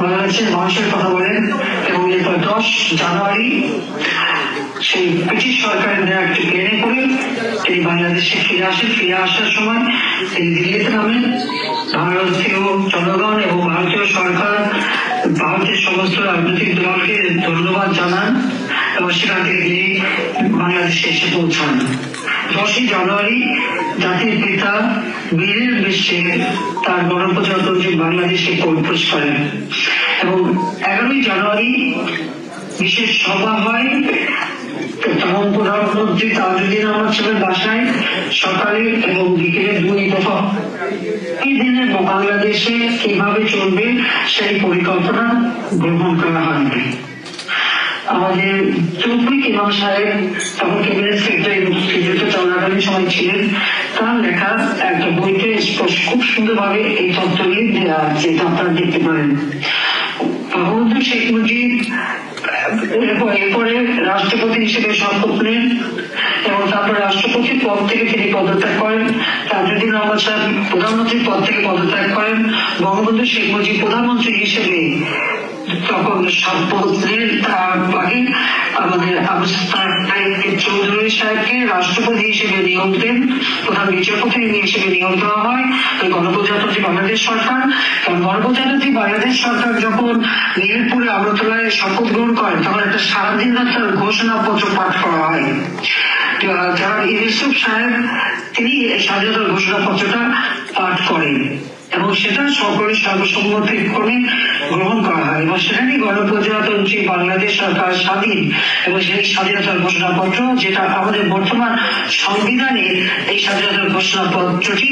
Speaker 1: বাংলাদেশের মানুষের কথা বলেন এবং এরপর 10 জানুয়ারি সেই ব্রিটিশ সরকারের নেওয়া একটি প্লেনে করে তিনি বাংলাদেশে ফিরে আসেন। ফিরে আসার সময় তিনি দিল্লিতে নামেন। ভারতীয় জনগণ এবং ভারতীয় সরকার ভারতের সমস্ত রাজনৈতিক দলকে ধন্যবাদ জানান এবং সেখান থেকে তিনি বাংলাদেশে এসে পৌঁছান। 10 জানুয়ারি জাতির পিতা বীরের বেশে তার গণপ্রজাতন্ত্রী বাংলাদেশে প্রবেশ করেন এবং 11 জানুয়ারি বিশেষ সভা হয়। তখন প্রধানমন্ত্রী তাজউদ্দিন আহমদ সাহেবের বাসায় সকালে এবং বিকেলে 2 দফা এই দিনে বাংলাদেশে কিভাবে চলবে সেই পরিকল্পনা গ্রহণ করা হয়। আমাদের চৌধুরী ইমাম সাহেব তখন ক্যাবিনেট সেক্রেটারি মুক্তিযুদ্ধ চলাকালীন সময় ছিলেন, তার লেখা একটা বইতে খুব সুন্দরভাবে এই তথ্যগুলি দেওয়া আছে, আপনারা দেখতে পারেন। বঙ্গবন্ধু শেখ মুজিব এরপরে রাষ্ট্রপতি হিসেবে শপথ নেন এবং তারপরে রাষ্ট্রপতির পদ থেকে তিনি পদত্যাগ করেন। তাজউদ্দিন আহমদ সাহেব প্রধানমন্ত্রীর পদ থেকে পদত্যাগ করেন। বঙ্গবন্ধু শেখ মুজিব প্রধানমন্ত্রী হিসেবে তখন শপথ নেন। তার আগে আমাদের চৌধুরী সাহেবকে রাষ্ট্রপতি হিসেবে নিয়োগ দেন, প্রধান বিচারপতি হিসেবে নিয়োগ দেওয়া হয় গণপ্রজাতন্ত্রী বাংলাদেশ সরকার। কারণ গণপ্রজাতন্ত্রী বাংলাদেশ সরকার যখন মিরপুরে আগরতলায় শপথ গ্রহণ করেন তখন একটা সারাদিন তার ঘোষণাপত্র পাঠ করা হয়। যারা ইউসুফ সাহেব তিনি স্বাধীনতার ঘোষণাপত্রটা পাঠ করেন এবং সেটা সকলের সর্বসম্মতিক্রমে গ্রহণ করা হয় এবং সেখানে গণপ্রজাতন্ত্রী বাংলাদেশ সরকার স্বাধীন এবং সেই স্বাধীনতার ঘোষণাপত্র, যেটা আমাদের বর্তমান সংবিধানে এই স্বাধীনতার ঘোষণাপত্রটি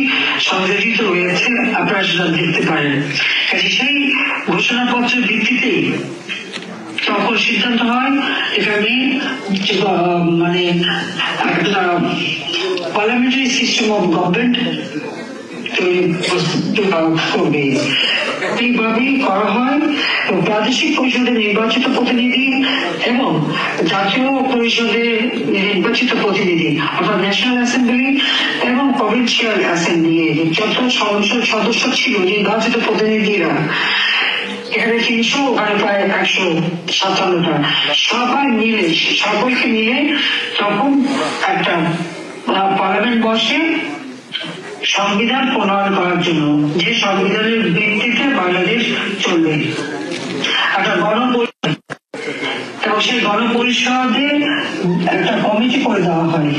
Speaker 1: সংযোজিত হয়েছে, আপনারা সেটা দেখতে পারেন। সেই ঘোষণাপত্রের ভিত্তিতে তখন সিদ্ধান্ত হয় এখানে মানে একটা পার্লামেন্টারি সিস্টেম অফ গভর্নমেন্ট করবে, এইভাবেই করা হয়। প্রাদেশিক পরিষদে নির্বাচিত প্রতিনিধি এবং জাতীয় পরিষদে নির্বাচিত প্রতিনিধি অর্থাৎ ন্যাশনাল অ্যাসেম্বলি এবং প্রভিন্সিয়াল অ্যাসেম্বলি যত সংসদ সদস্য ছিল নির্বাচিত প্রতিনিধিরা, এখানে 300 ওখানে প্রায় 157টা, সকলকে মিলে তখন একটা পার্লামেন্ট বসে সংবিধান প্রণয়ন করার জন্য, যে সংবিধানের ভিত্তিতে বাংলাদেশ চলবে। একটা গণপরিষদ এবং সেই গণপরিষদে একটা কমিটি করে দেওয়া হয়,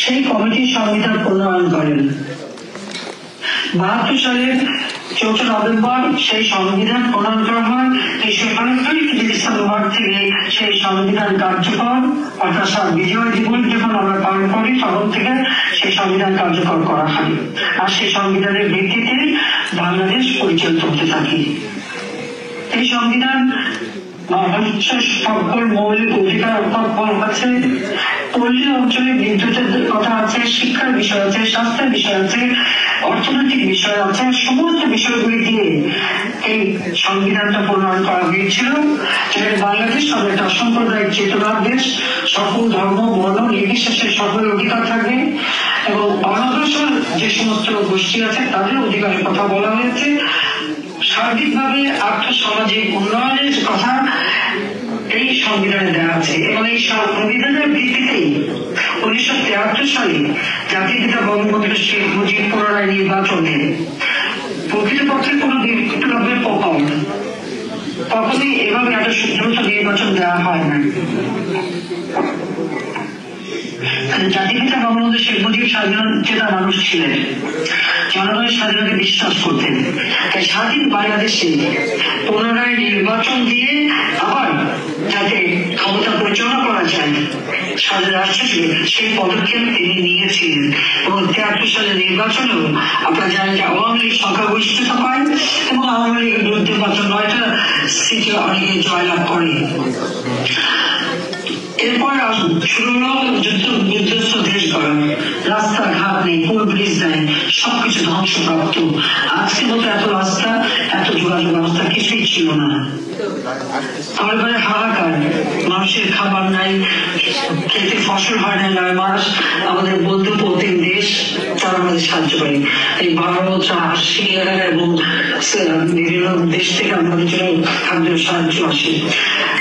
Speaker 1: সেই কমিটি সংবিধান প্রণয়ন করেন। 72 সালের 4 নভেম্বর সেই সংবিধান প্রণয়ন করা হয়। 1941 ডিসেম্বর থেকে সেই সংবিধান কার্যকর, অর্থাৎ বিজয় দিবস যখন আমরা পালন করি তখন থেকে সেই সংবিধান কার্যকর করা হয়। আর সেই সংবিধানের ভিত্তিতে বাংলাদেশ পরিচালিত হতে থাকে। এই সংবিধান সকল মৌলিক অধিকার আছে, পল্লী অঞ্চলে বিদ্যুতের কথা আছে, শিক্ষার বিষয় আছে, স্বাস্থ্যের বিষয় আছে, অর্থনৈতিক বিষয় আছে, সমস্ত বিষয়গুলি দিয়ে এই সংবিধানটা প্রণয়ন করা হয়েছিল। যেখানে বাংলাদেশ হবে একটা সাম্প্রদায়িক চেতনার দেশ, সকল ধর্ম বর্ণ নির্বিশেষে সকলের অধিকার থাকবে এবং অনগ্রসর যে সমস্ত গোষ্ঠী আছে তাদের অধিকারের কথা বলা হয়েছে। সার্বিকভাবে আর্থসামাজিক উন্নয়নের কথা এই সংবিধানে দেওয়া আছে এবং এই সংবিধানের ভিত্তিতেই 1973 সালে জাতির পিতা বঙ্গবন্ধু শেখ মুজিব পুনরায় নির্বাচনে প্রকৃতপক্ষে কোনো বিপ্লবের প্রকল্প কখনোই এভাবে এত দ্রুত নির্বাচন দেওয়া হয় না। জাতির পিতা বঙ্গবন্ধু শেখ মুজিব স্বাধীন চেতা মানুষ ছিলেন, জনগণের স্বাধীনতাকে বিশ্বাস করতেন। তাই স্বাধীন বাংলাদেশে পুনরায় নির্বাচন দিয়ে আবার যাতে ক্ষমতা পরিচালনা করা যায় সালে রাষ্ট্র ছিল, সেই পদক্ষেপ তিনি নিয়েছিলেন। এবং 73 সালের নির্বাচনেও আপনারা জানেন যে আওয়ামী লীগ সংখ্যাগরিষ্ঠতা পায় এবং আওয়ামী লীগের বিরুদ্ধে মাত্র 9টা সিটে অনেকে জয়লাভ করে। এরপর শুরু হলো বিধ্বস্ত দেশ গড়া, রাস্তাঘাট নেই, পুল ব্রিজ নেই, সবকিছু ধ্বংসপ্রাপ্ত। আজকের মতো এত রাস্তা, এত যোগাযোগ ব্যবস্থা কিছুই ছিল না। তারপরে হাহাকার, মানুষের খাবার নাই, খেতে ফসল হয় না 9 মাস। আমাদের বন্ধু প্রতিম দেশ তারা আমাদের সাহায্য করে, এই ভারত, সিরিয়া এবং বিভিন্ন দেশ থেকে আমাদের জন্য খাদ্য সাহায্য আসে।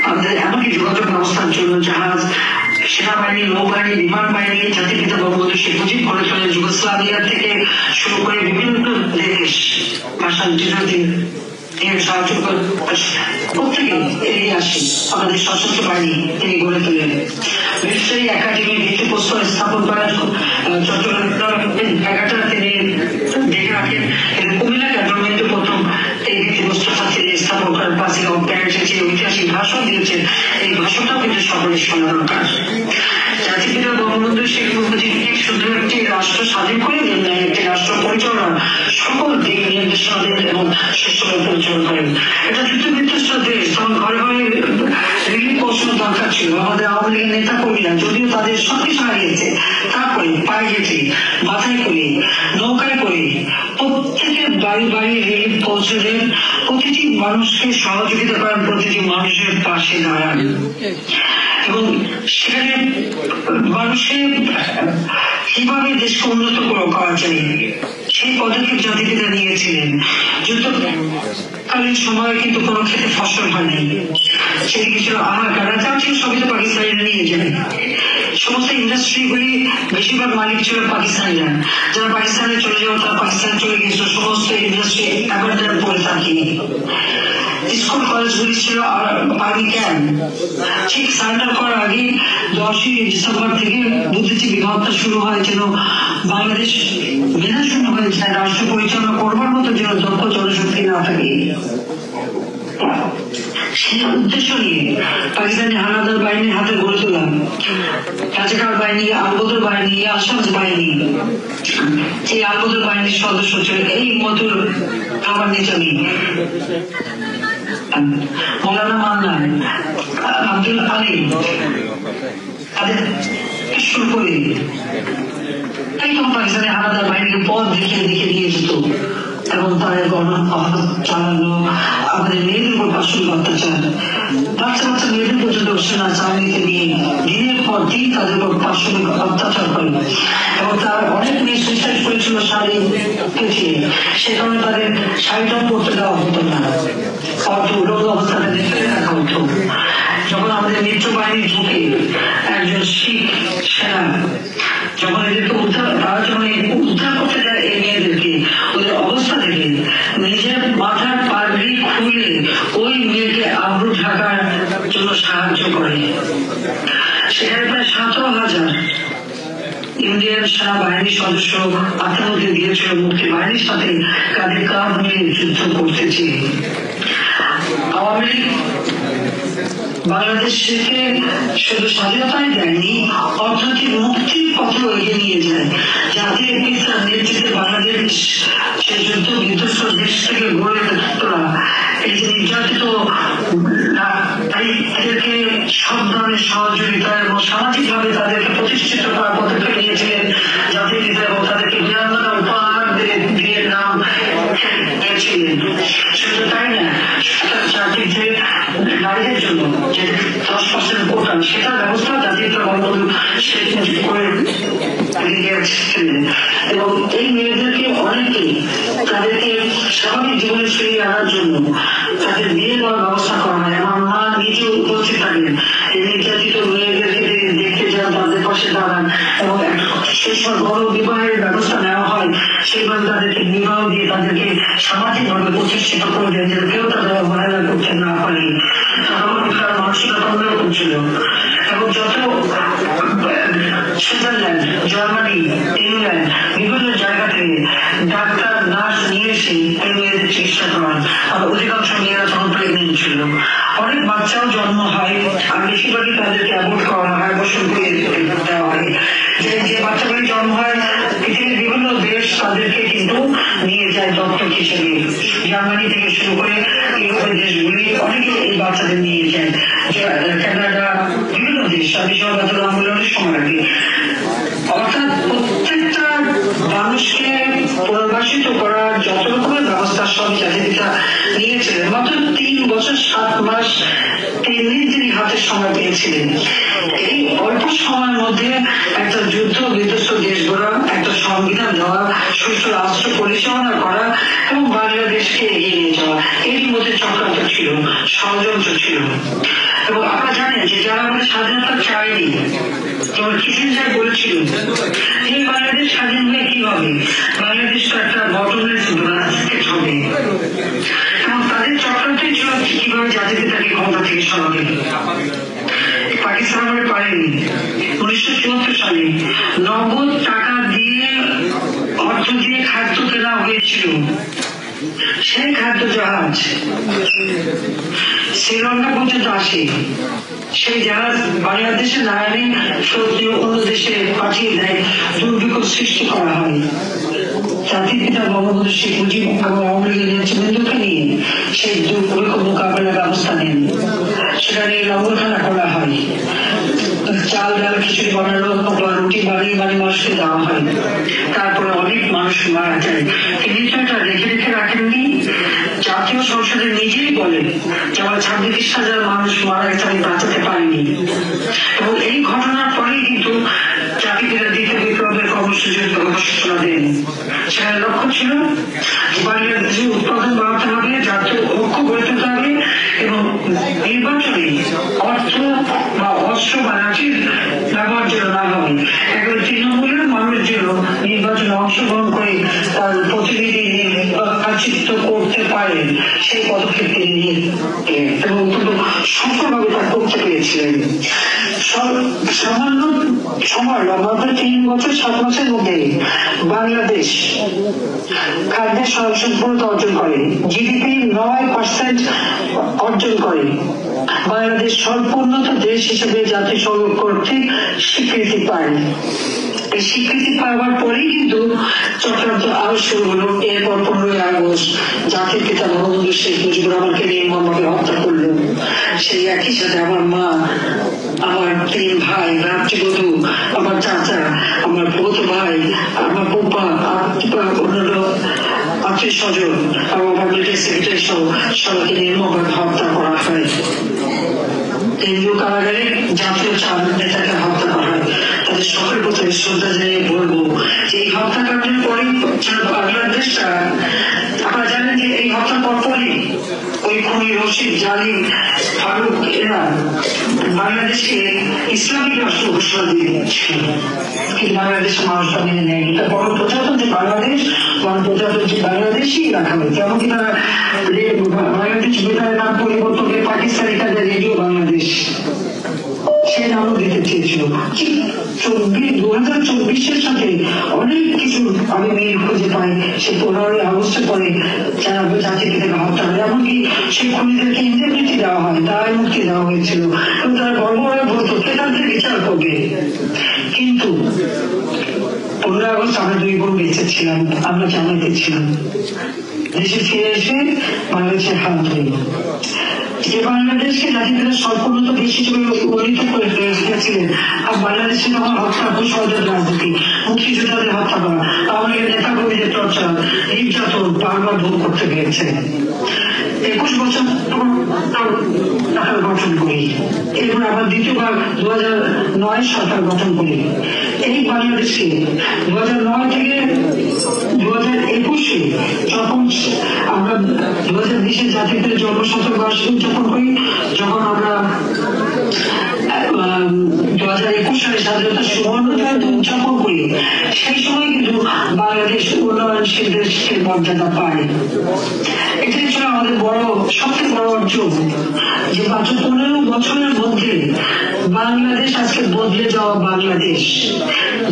Speaker 1: আমাদের এমনকি যোগাযোগ ব্যবস্থার জন্য জাহাজ, সেনাবাহিনী, নৌবাহিনী, বিমান বাহিনী জাতিপিতা বঙ্গবন্ধু শেখ মুজিব করে চলে যুগোস্লাভিয়া থেকে শুরু করে বিভিন্ন দেশ ভাষা সাহায্য প্রত্যেকে এগিয়ে আসে। আমাদের সশস্ত্র বাহিনী তিনি গড়ে তোলেন। মিলিটারি একাডেমির ভিত্তিপ্রস্তর স্থাপন করেন, চট্টগ্রাম জায়গাটা তিনি দেখে রাখেন। কুমিল্লা ক্যান্টনমেন্টে প্রথম এই ভিত্তিপ্রস্তরটা তিনি স্থাপন করেন। পাসিং আউট প্যারেন্টসে যে ঐতিহাসিক ভাষণ দিয়েছেন, এই ভাষণটাও কিন্তু সকলের শোনা দরকার। জাতিপিতা বঙ্গবন্ধু শেখ মুজিবকে শুধু একটি রাষ্ট্র স্বাধীন করে দেন না, একটি রাষ্ট্র পরিচালনার সকল দিক নির্দেশনা দেন এবং সুষ্ঠুভাবে পরিচালনা করেন। এটা যুদ্ধবিধ্বস্ত দেশ, তখন ঘরে ঘরে রিলিফ পৌঁছানোর দরকার ছিল। আমাদের আওয়ামী লীগের নেতা কর্মীরা যদিও তাদের সবকিছু হারিয়েছে, তারপরে পায়ে হেঁটে, মাথায় করে, নৌকায় করে প্রত্যেকের বাড়ি বাড়ি রিলিফ পৌঁছে দেন। প্রতিটি মানুষকে সহযোগিতা করেন, প্রতিটি মানুষের পাশে দাঁড়ান এবং সেখানে মানুষের কিভাবে দেশকে উন্নত করা যায় সেই পদক্ষেপ জাতিপিতা নিয়েছিলেন। যুদ্ধকালীন সময়ে কিন্তু কোনো ক্ষেত্রে ফসল হয়নি, সেদিকে ছিল হাহাকার। যা ছিল সবই তো পাকিস্তানিরা নিয়ে যায়। সমস্ত ইন্ডাস্ট্রিগুলি বেশিরভাগ মালিক ছিল পাকিস্তানিরা। যারা পাকিস্তানে চলে যাওয়া, তারা পাকিস্তানে চলে গিয়েছিল। সমস্ত ইন্ডাস্ট্রি অ্যাবান্ডন করে থাকে। স্কুল কলেজগুলি ছিল আর্মি ক্যাম্প। ঠিক সারেন্ডার করার আগে 10ই ডিসেম্বর থেকে বুদ্ধিজীবী হত্যা শুরু হয়, যেন বাংলাদেশ মেধাশূন্য হয়ে যায়, রাষ্ট্র পরিচালনা করবার মতো যেন দক্ষ জনশক্তি না থাকে। সেই উদ্দেশ্য নিয়ে পাকিস্তানি হানাদার বাহিনীর হাতে গড়ে তোলা রাজাকার বাহিনী, আলবদর বাহিনী, আসামস বাহিনী, এই আলবদর বাহিনীর সদস্য ছিল এই মধুর খাবার নিজামী, মৌলানা মান্নান, আব্দুল আলী, তাদের শুরু করে একদম পাকিস্তানি হানাদার বাহিনীকে পথ দেখিয়ে দিয়ে যেত এবং তারা চালানো আমাদের মেয়েদের উপর পাশবিক অত্যাচার। বাচ্চা বাচ্চা মেয়েদের পর্যন্ত সেনা চাকরিতে নিয়ে দিনের পর দিন তাদের উপর পাশবিক অত্যাচার করে এবং তার অনেক মেয়ে সুইসাইড করেছিল শাড়ি পেঁচিয়ে। সে কারণে তাদের শাড়িটাও পরতে দেওয়া হতো না, উলঙ্গ অবস্থাটা দেখে রাখা হতো। যখন আমাদের মিত্র বাহিনী ঢুকে একজন শিখ সেনা যখন এদেরকে তারা যখন উদ্ধার করতে যায় এই মেয়েদেরকে, ওদের অবস্থা দেখে নিজের মাথার পাগড়ি খুলে ওই মেয়েকে আবরু ঢাকার জন্য সাহায্য করে। সেখানে প্রায় 17,000 ইন্ডিয়ান সেনাবাহিনীর সদস্য আত্মহত্যা দিয়েছিল মুক্তি বাহিনীর সাথে কাঁধে কাঁধ মিলিয়ে যুদ্ধ করতেছে। আওয়ামী লীগ বাংলাদেশকে শুধু স্বাধীনতাই দেয়নি, অর্থনৈতিক মুক্তির পথেও এগিয়ে নিয়ে যায়। জাতির পিতার নেতৃত্বে বাংলাদেশ সে যুদ্ধ বিধ্বস্ত দেশ থেকে গড়ে তোলা, এই যে নির্যাতিত তাদেরকে সব ধরনের সহযোগিতা এবং সামাজিক ভাবে তাদেরকে প্রতিষ্ঠিত করার পদক্ষেপ নিয়েছিলেন জাতির পিতা এবং তাদেরকে বিরামনা উপহার দিয়ে নাম দিয়েছিলেন। শুধু তাই না, জাতির যে নারীদের জন্য যে 10% কোটা, সেটার ব্যবস্থা জাতির বঙ্গবন্ধু শেখ মুজিব করে দিয়েছিলেন এবং এই মেয়েদেরকে অনেকে তাদেরকে স্বাভাবিক জীবনে ফিরিয়ে আনার জন্য তাদের বিয়ে দেওয়ার ব্যবস্থা করা হয়। আমার মা নিজে উপস্থিত থাকেন, এই নির্যাতিত মেয়েদেরকে দেখতে যান, তাদের পাশে দাঁড়ান এবং সেই সময় বড় বিবাহের ব্যবস্থা নেওয়া হয়। সেইভাবে তাদেরকে বিবাহ দিয়ে তাদেরকে সামাজিক ভাবে প্রতিষ্ঠিত করে দেন, যেন কেউ তাদের অবহেলা করতে না পারে। তারা মানসিকতা উন্নয়ন করছিল এবং যত সুইজারল্যান্ড, জার্মানি, ইংল্যান্ড বিভিন্ন জায়গা থেকে ডাক্তার, নার্স নিয়ে এসে এই মেয়েদের চিকিৎসা করান। আর অধিকাংশ মেয়েরা তখন প্রেগনেন্ট ছিল। অনেক বাচ্চাও জন্ম হয়, আর বেশিরভাগই তাদেরকে অ্যাবর্ট করানো হয়, অবসর করে দেওয়া হয়। যে বাচ্চাগুলি জন্ম হয়, পৃথিবীর বিভিন্ন দেশ তাদেরকে কিন্তু নিয়ে যায় দত্তক হিসেবে। জার্মানি থেকে শুরু করে ইউরোপের দেশগুলি অনেকে এই বাচ্চাদের নিয়ে যায়। কানাডা, বিভিন্ন দেশ স্বাধীন আন্দোলনের সময় আগে। অর্থাৎ প্রত্যেকটা মানুষকে পুনর্বাসিত করার যত রকমের ব্যবস্থা সব জাতির পিতা নিয়েছিলেন। মাত্র 3 বছর 7 মাস 3 দিন তিনি হাতে সময় পেয়েছিলেন। এই অল্প সময়ের মধ্যে একটা যুদ্ধ বিধ্বস্ত দেশ গড়া, একটা সংবিধান দেওয়া, সুষ্ঠু রাষ্ট্র পরিচালনা করা এবং বাংলাদেশকে এগিয়ে নিয়ে যাওয়া, এরই মধ্যে চক্রান্ত ছিল, ষড়যন্ত্র ছিল। এবং আপনারা জানেন যে যারা আমাদের স্বাধীনতা চায়নি, যেমন কিসিঞ্জার বলেছিল এই বাংলাদেশ স্বাধীন হয়ে কি হবে, বাংলাদেশ তো একটা বটমলেস বাস্কেট হবে। এবং তাদের চক্রান্তই ছিল কিভাবে জাতির পিতাকে ক্ষমতা থেকে সরাবে। পাকিস্তান আমাদের পারেনি। 1974 সালে নগদ টাকা দিয়ে, অর্থ দিয়ে খাদ্য কেনা হয়েছিল। সেই খাদ্য জাহাজ শ্রীলঙ্কা পর্যন্ত আসে। সেই জাহাজ বাংলাদেশে না এনে সত্যি অন্য দেশে পাঠিয়ে দেয়, দুর্ভিক্ষ সৃষ্টি করা হয়। জাতির পিতা বঙ্গবন্ধু শেখ মুজিব এবং আওয়ামী লীগের নেতৃবৃন্দকে নিয়ে সেই দুর্ভিক্ষ মোকাবেলার ব্যবস্থা নেন। সেখানে লঙ্গরখানা করা হয়, চাল ডাল খিচুড়ি বানানো, রুটি বানিয়ে মানুষকে দেওয়া হয়। তারপরে অনেক মানুষ মারা যায়। তিনি তো এটা রেখে রেখে রাখেননি। জাতীয় সংসদে নিজেই বলেন যে আমার 26,000 মানুষ মারা গেছে, আমি বাঁচাতে পারিনি। এবং এই ঘটনার পরেই কিন্তু জাতিপিতা দ্বিতীয় বিপ্লবের কর্মসূচির ঘোষণা দেন। সেখানে লক্ষ্য ছিল বাংলাদেশের উৎপাদন বাড়াতে হবে, জাতীয় ঐক্য গড়ে তুলতে হবে এবং নির্বাচনে অর্থ বা অস্ত্র বা লাঠির ব্যবহার যেন না হয়। একবার তৃণমূলের মানুষ যেন নির্বাচনে অংশগ্রহণ করে তার প্রতিনিধি নির্বাচিত করতে পারেন, সেই পদক্ষেপ তিনি নিয়ে এবং সফলভাবে তা করতে পেরেছিলেন। সামান্য সময় মাত্র 3 বছর 7 মাসের মধ্যে বাংলাদেশ খাদ্যের স্বয়ংসম্পূর্ণতা অর্জন করে, জিডিপি 9% অর্জন করে, বাংলাদেশ স্বল্পোন্নত দেশ হিসেবে জাতিসংঘ কর্তৃক স্বীকৃতি পায়। এই স্বীকৃতি পাওয়ার পরেই কিন্তু চক্রান্ত আরো শুরু হলো। এরপর 15ই আগস্ট জাতির পিতা বঙ্গবন্ধু শেখ মুজিবুর রহমানকে নির্মমভাবে হত্যা করলো। সেই একই সাথে আমার মা, আমার 3 ভাই, রাত্রিবধূ, আমার চাচা, আমার বৌদ্ধ ভাই, আমার বোপা, অন্যান্য আত্মীয় স্বজন, আমার মিলিটারি সেক্রেটারি সহ সবাইকে নির্মমভাবে হত্যা করা হয়। কেন্দ্রীয় কারাগারে জাতীয় 4 নেতাকে হত্যা করা হয়। তাদের সকলের প্রতি শ্রদ্ধা জানিয়ে বলবো যে এই হত্যাকাণ্ডের পরে বাংলাদেশটা, আপনারা জানেন যে এই হত্যার পরপরই ওই খুনি রশিদ, জালিম, ফারুক এরা বাংলাদেশকে ইসলামিক রাষ্ট্র ঘোষণা দিয়েছিল। কিন্তু বাংলাদেশের মানুষরা মেনে নেয়নি। এটা বড় প্রজাতন্ত্রী বাংলাদেশ, প্রজাতন্ত্রী বাংলাদেশই রাখা হয়েছে। এমনকি তারা বাংলাদেশ বেতারের নাম পরিবর্তন করে পাকিস্তানি তাদের রেডিও বাংলাদেশ সে নামও দিতে চেয়েছিল। 2024-এর সাথে অনেক কিছু আমি মিল খুঁজে পাই। সে 15ই আগস্টের পরে যারা জাতির পিতাকে হত্যা করে, এমনকি সেই খুনিদেরকে ইন্ডেমনিটি দেওয়া হয়, দায় মুক্তি দেওয়া হয়েছিল এবং তারা গর্বভাবে বলতো কে তাদের বিচার করবে। কিন্তু 15 আগস্ট আমরা 2 বোন বেঁচে ছিলাম, আমরা জানাতে ছিলাম। দেশে ফিরে এসে বাংলাদেশের হাত ধরি যে বাংলাদেশকে জাতির পিতা স্বল্পোন্নত দেশ হিসেবে উন্নীত করে দিয়েছিলেন। আর বাংলাদেশে তখন হত্যা, কুষদের রাজনীতি, মুক্তিযোদ্ধাদের হত্যা করা, আমাদের নেতা কর্মীদের চর্চা, নির্যাতন বারবার ভোগ করতে পেরেছে। 21 বছর সরকার গঠন করি, এরপর আবার দ্বিতীয়বার 2009 সরকার গঠন করি। এই বাংলাদেশকে 2009 থেকে 2021-এ যখন আমরা 2020-এ জাতির পিতার জন্ম শতবার্ষিকী উদযাপন করি, যখন আমরা 2021 সালে স্বাধীনতা সুবর্ণ জয়ন্তী উদযাপন করি, সেই সময় কিন্তু বাংলাদেশ উন্নয়নশীল দেশের মর্যাদা পায়। এটাই ছিল আমাদের সবচেয়ে বড় অর্জন, যে মাত্র 15 বছরের মধ্যে বাংলাদেশ আজকে বদলে যাওয়া বাংলাদেশ।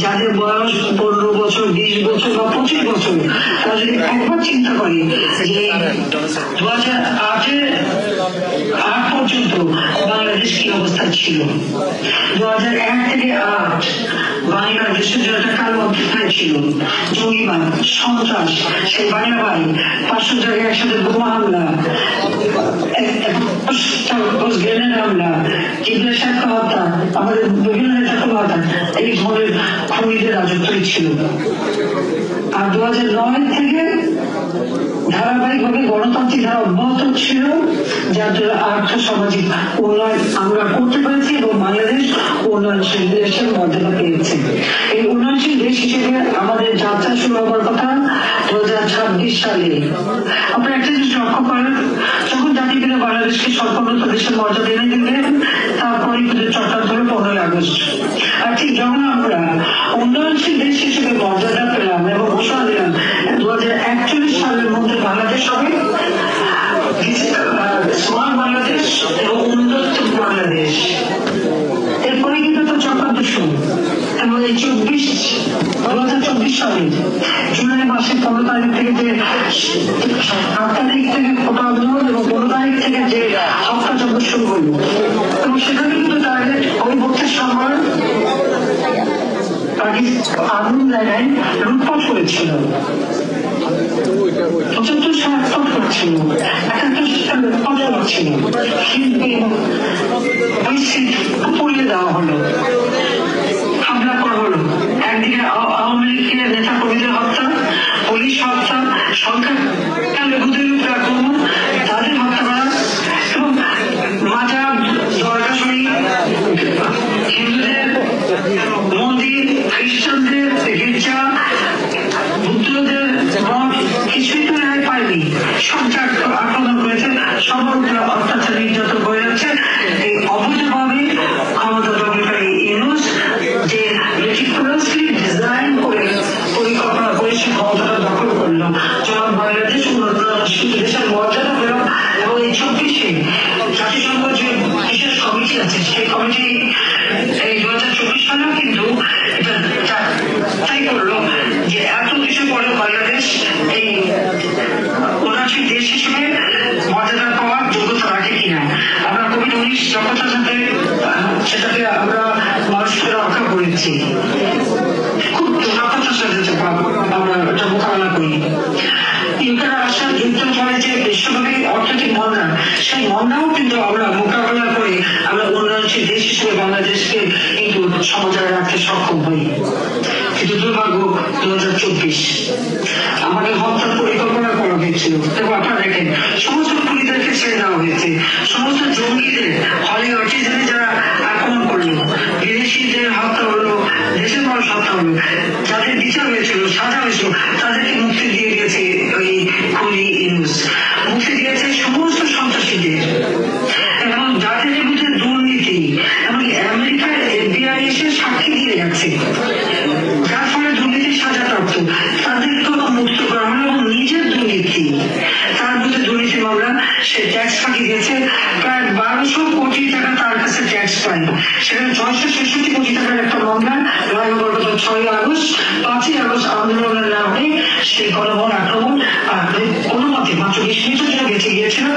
Speaker 1: যাদের বয়স 15 বছর, 20 বছর বা 25 বছর, তারা যদি একবার চিন্তা করে যে 2008 পর্যন্ত বাংলাদেশ কি অবস্থা ছিল, 2001 থেকে 8 বাংলাদেশের জন্য একটা কালো অবস্থায় ছিল। জঙ্গিবাদ, সন্ত্রাস, সেই বাংলাবাড়ি, 500 জায়গায় একসাথে বোমা হামলা, গ্রেনেড হামলা, কিবলা সাক্ষ্য হত্যা, আমাদের বিভিন্ন নেতাকে হত্যা, এই ধরনের খুনিদের রাজত্বই ছিল। আর 2009 থেকে ধারাবাহিকভাবে গণতান্ত্রিক ধারা অব্যাহত ছিল, যার জন্য আর্থ সামাজিক উন্নয়ন আমরা করতে পেরেছি এবং বাংলাদেশ উন্নয়নশীল দেশের মর্যাদা পেয়েছে। এই উন্নয়নশীল দেশ হিসেবে আমাদের যাত্রা শুরু হওয়ার কথা 2026 সালে। আপনারা একটা জিনিস লক্ষ্য করেন, যখন জাতিপিতা বাংলাদেশকে সর্বোন্নত দেশের মর্যাদা এনে দিলেন, তারপরে কিন্তু চট্টগ্রাম ধরে 15ই আগস্ট। আর ঠিক যখন আমরা উন্নয়নশীল দেশ হিসেবে মর্যাদা পেলাম এবং ঘোষণা দিলাম 2041 সালের মধ্যে বাংলাদেশ হবে স্মার্ট বাংলাদেশ এবং উন্নত বাংলাদেশ, এরপরে কিন্তু তো চক্রান্ত শুরু। এবং এই 2024 সালে জুলাই মাসের 15 তারিখ থেকে যে 7 তারিখ থেকে কোটা আন্দোলন এবং 15 তারিখ থেকে যে হত্যাযজ্ঞ শুরু হল, এবং সেখানে কিন্তু ডাইরেক্ট ওই ভোটের সময় আগুন জায়গায় লুটপাট করেছিল, 75 সাল করছিল, 71 সাল লুটপাট করছিল, পুড়িয়ে দেওয়া হলো, হামলা করা হলো। একদিকে আওয়ামী লীগের নেতা কর্মীদের হত্যা, পুলিশ হত্যা, সংখ্যা লঘুদের উপরে আক্রমণ, তাদের হত্যা করা, এবং মাজার, দরগা শরীফ, হিন্দুদের মন্দির, খ্রিস্টানদের গির্জা, বুদ্ধদের মঠ, কিছুই তো রেহাই পায়নি। সব আক্রমণ করেছে, সবার উপরে অত্যাচার নির্যাতন করে যাচ্ছে। এই অবৈধভাবে ক্ষমতা দখলকারী ইউনূস যে মেটিকুলাসলি ডিজাইন করে পরিকল্পনা করে সে ক্ষমতাটা দখল করলো, যখন বাংলাদেশ দেশের মর্যাদা পেল। এবং এই 24-এ জাতিসংঘ যে বিশেষ কমিটি আছে, সেই কমিটি এই 2024 সালেও কিন্তু এটা তাই করলো যে এত কিছু পরে বাংলাদেশ এই উন্নয়নশীল দেশ হিসেবে মর্যাদা পাওয়ার যোগ্যতা রাখে কিনা। আমরা কোভিড-19 জগতের সাথে সেটাকে আমরা মানুষকে রক্ষা করেছি, খুব দক্ষতার সাথে আমরা এটা মোকাবেলা করি। ইউক্রেন রাশিয়া যুদ্ধের ফলে যে বিশ্বব্যাপী অর্থনৈতিক মন্দা, সেই মন্দাও কিন্তু আমরা মোকাবেলা করে আমরা উন্নয়নশীল দেশ হিসেবে বাংলাদেশকে কিন্তু সমাজে রাখতে সক্ষম হই। কিন্তু দুর্ভাগ্য 2024 আমাদের হত্যার পরিকল্পনা করা হয়েছিল, এবং আপনারা দেখেন সমস্ত পুলিশদেরকে ছেড়ে দেওয়া হয়েছে, সমস্ত জঙ্গিদের হলে অটিজমে যারা আক্রমণ করলো, বিদেশিদের হত্যা হলো, দেশের মানুষ হত্যা হলো, যাদের বিচার হয়েছিল, সাজা হয়েছিল, তাদেরকে মুক্তি দিয়ে দিয়েছে ওই খুনি ইউনূস, মুক্তি দিয়েছে সমস্ত সন্ত্রাসীদের, এবং যাদের বিরুদ্ধে দুর্নীতি, এমনকি আমেরিকার FBI এসে সাক্ষী দিয়ে যাচ্ছে, যার ফলে দুর্নীতির সাজাপ্রাপ্ত তাদেরকেও মুক্ত করা হলো। এবং নিজের দুর্নীতি, তার বিরুদ্ধে দুর্নীতি মামলা, সে ট্যাক্স ফাঁকি দিয়েছে, প্রায় 1200 কোটি টাকা তার কাছে ট্যাক্স পায়, সেখানে 666 কোটি টাকার একটা মামলা রায় হওয়ার কথা 6ই আগস্ট। 5ই আগস্ট আন্দোলনের নামে সেই গণভবন আক্রমণ কোনো মতে মাত্র 20 মিনিটের জন্য বেঁচে গিয়েছিল,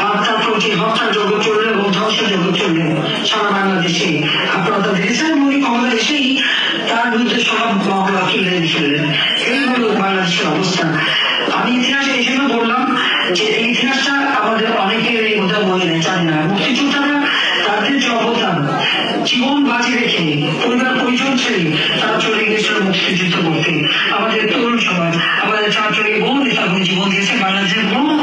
Speaker 1: আর তারপর যে হত্যার যজ্ঞ চললো এবং ধ্বংসের যজ্ঞ চললো সারা বাংলাদেশে। আপনারা তো দেখেছেন ওই ক্ষমতা এসেই তার বিরুদ্ধে সব মামলা তুলে ফেললেন। এই হল বাংলাদেশের অবস্থা। আমি ইতিহাসে এই জন্য বললাম যে এই ইতিহাসটা আমাদের অনেকের এই বোধহয় মনে নেই, জানি না। মুক্তিযোদ্ধারা তাদের যে অবদান, জীবন বাজি রেখে পরিবার পরিজন ছেড়ে তারা চলে গিয়েছিল মুক্তিযুদ্ধ করতে। আমাদের তরুণ সমাজ, আমাদের ছাত্রী বহু নেতাকর্মী জীবন দিয়েছে, বাংলাদেশের বহু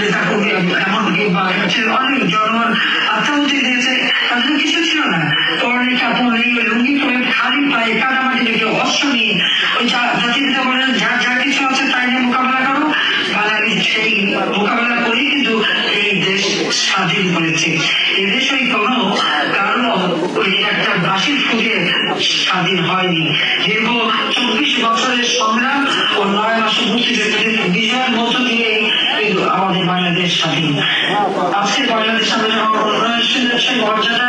Speaker 1: নেতাকর্মী এমনকি বাংলাদেশের অনেক জনগণ আত্মাহুতি দিয়েছে। তাদের কিছু ছিল না, পরনে কাপড় নেই, লুঙ্গি পরে খালি পায়ে কাদামাটি রেখে অস্ত্র নিয়ে ওই জাতিপিতা বলেন যার যা কিছু আছে তাই নিয়ে মোকাবেলা করো। বাঙালি সেই মোকাবেলা করেই কিন্তু এই দেশ স্বাধীন করেছে। এদেশ ওই কোনো কারণ ওই একটা হাসির ফুটে স্বাধীন হয়নি। দীর্ঘ 24 বছরের সংগ্রাম ও 9 মাসে মুক্তিযুদ্ধের বিজয়ের মধ্য দিয়ে আমাদের বাংলাদেশ স্বাধীন। আজকে বাংলাদেশ আমাদের উন্নয়নশীল মর্যাদা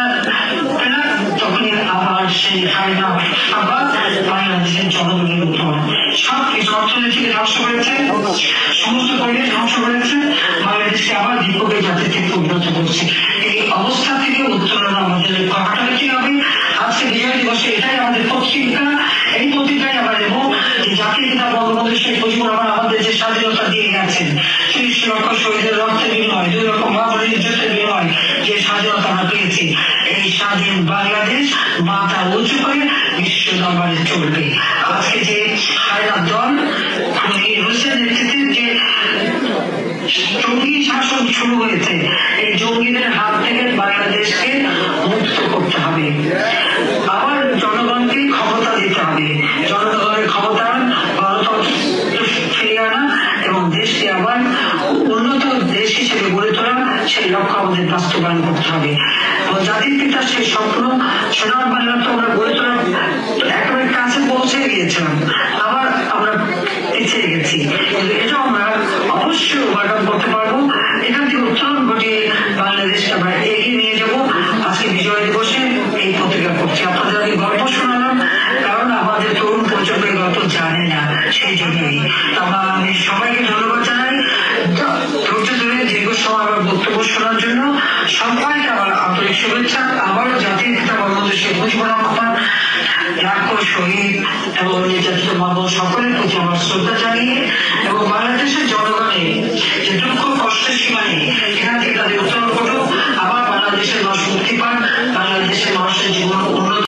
Speaker 1: পেলাম, তখনই আবার সেই হায়না আবার বাংলাদেশের জনগণের উপর সবকিছু অর্থনীতিকে ধ্বংস করেছে, সমস্ত পরিবেশ ধ্বংস করেছে, বাংলাদেশকে আবার বিপদের জাতিতে পরিণত করছে। এই অবস্থা থেকে উত্তরণ আমাদের ঘটাতে হবে। আজকে বিজয় দিবসে এটাই আমাদের প্রতিজ্ঞা, এই প্রতিজ্ঞায় আমরা নেব যে জাতির পিতা বঙ্গবন্ধু শেখ মুজিবুর রহমান আমাদের যে স্বাধীনতা দিয়ে গেছেন, ৩০ লক্ষ শহীদের রক্তের বিনিময়, 2 লক্ষ মহামারীর ইজ্জতের বিনিময় যে স্বাধীনতা আমরা পেয়েছি, এই স্বাধীন বাংলাদেশ মাথা উঁচু করে বিশ্ব দরবারে চলবে। আজকে যে হায়না দল নেতৃত্বে যে জঙ্গি শাসন শুরু হয়েছে, এই জঙ্গিদের হাত থেকে বাংলাদেশকে মুক্ত করতে হবে। আবার জনগণকে ক্ষমতা দিতে হবে, জনগণের ক্ষমতায়ন, গণতন্ত্র ফিরিয়ে আনা এবং দেশকে আবার উন্নত দেশ হিসেবে গড়ে তোলা, সেই লক্ষ্য আমাদের বাস্তবায়ন করতে হবে। জাতির পিতার সেই স্বপ্ন সোনার বাংলা তো আমরা গড়ে তোলা একেবারে কাছে পৌঁছে গিয়েছিলাম, আবার আমরা পিছিয়ে গেছি, কিন্তু এটাও আমরা অবশ্যই ওভারকাম করতে পারবো। এখান থেকে উত্তরণ ঘটিয়ে বাংলাদেশকে আমরা এগিয়ে নিয়ে যাব। আজকে বিজয় দিবসে এই প্রতিজ্ঞা করছি। আপনাদের আমি গল্প শোনালাম, কারণ আমাদের তরুণ প্রজন্ম এই গল্প জানে না, সেই জন্যই আমি সবাইকে ধন্যবাদ জানাই ধৈর্য ধরে দীর্ঘ সময় আমার বক্তব্য শোনার জন্য। সবাইকে আমার আন্তরিক শুভেচ্ছা। আবারও জাতির পিতা বঙ্গবন্ধু শেখ মুজিবুর রহমান, লাখো শহীদ এবং নির্যাতিত মানব সকলের প্রতি আমার শ্রদ্ধা জানিয়ে এবং বাংলাদেশের জনগণের যে দুঃখ কষ্টের সীমা নেই, এখান থেকে তাদের উত্তরণ করুক, আবার বাংলাদেশের মানুষ মুক্তি পান, বাংলাদেশের মানুষের জীবন উন্নত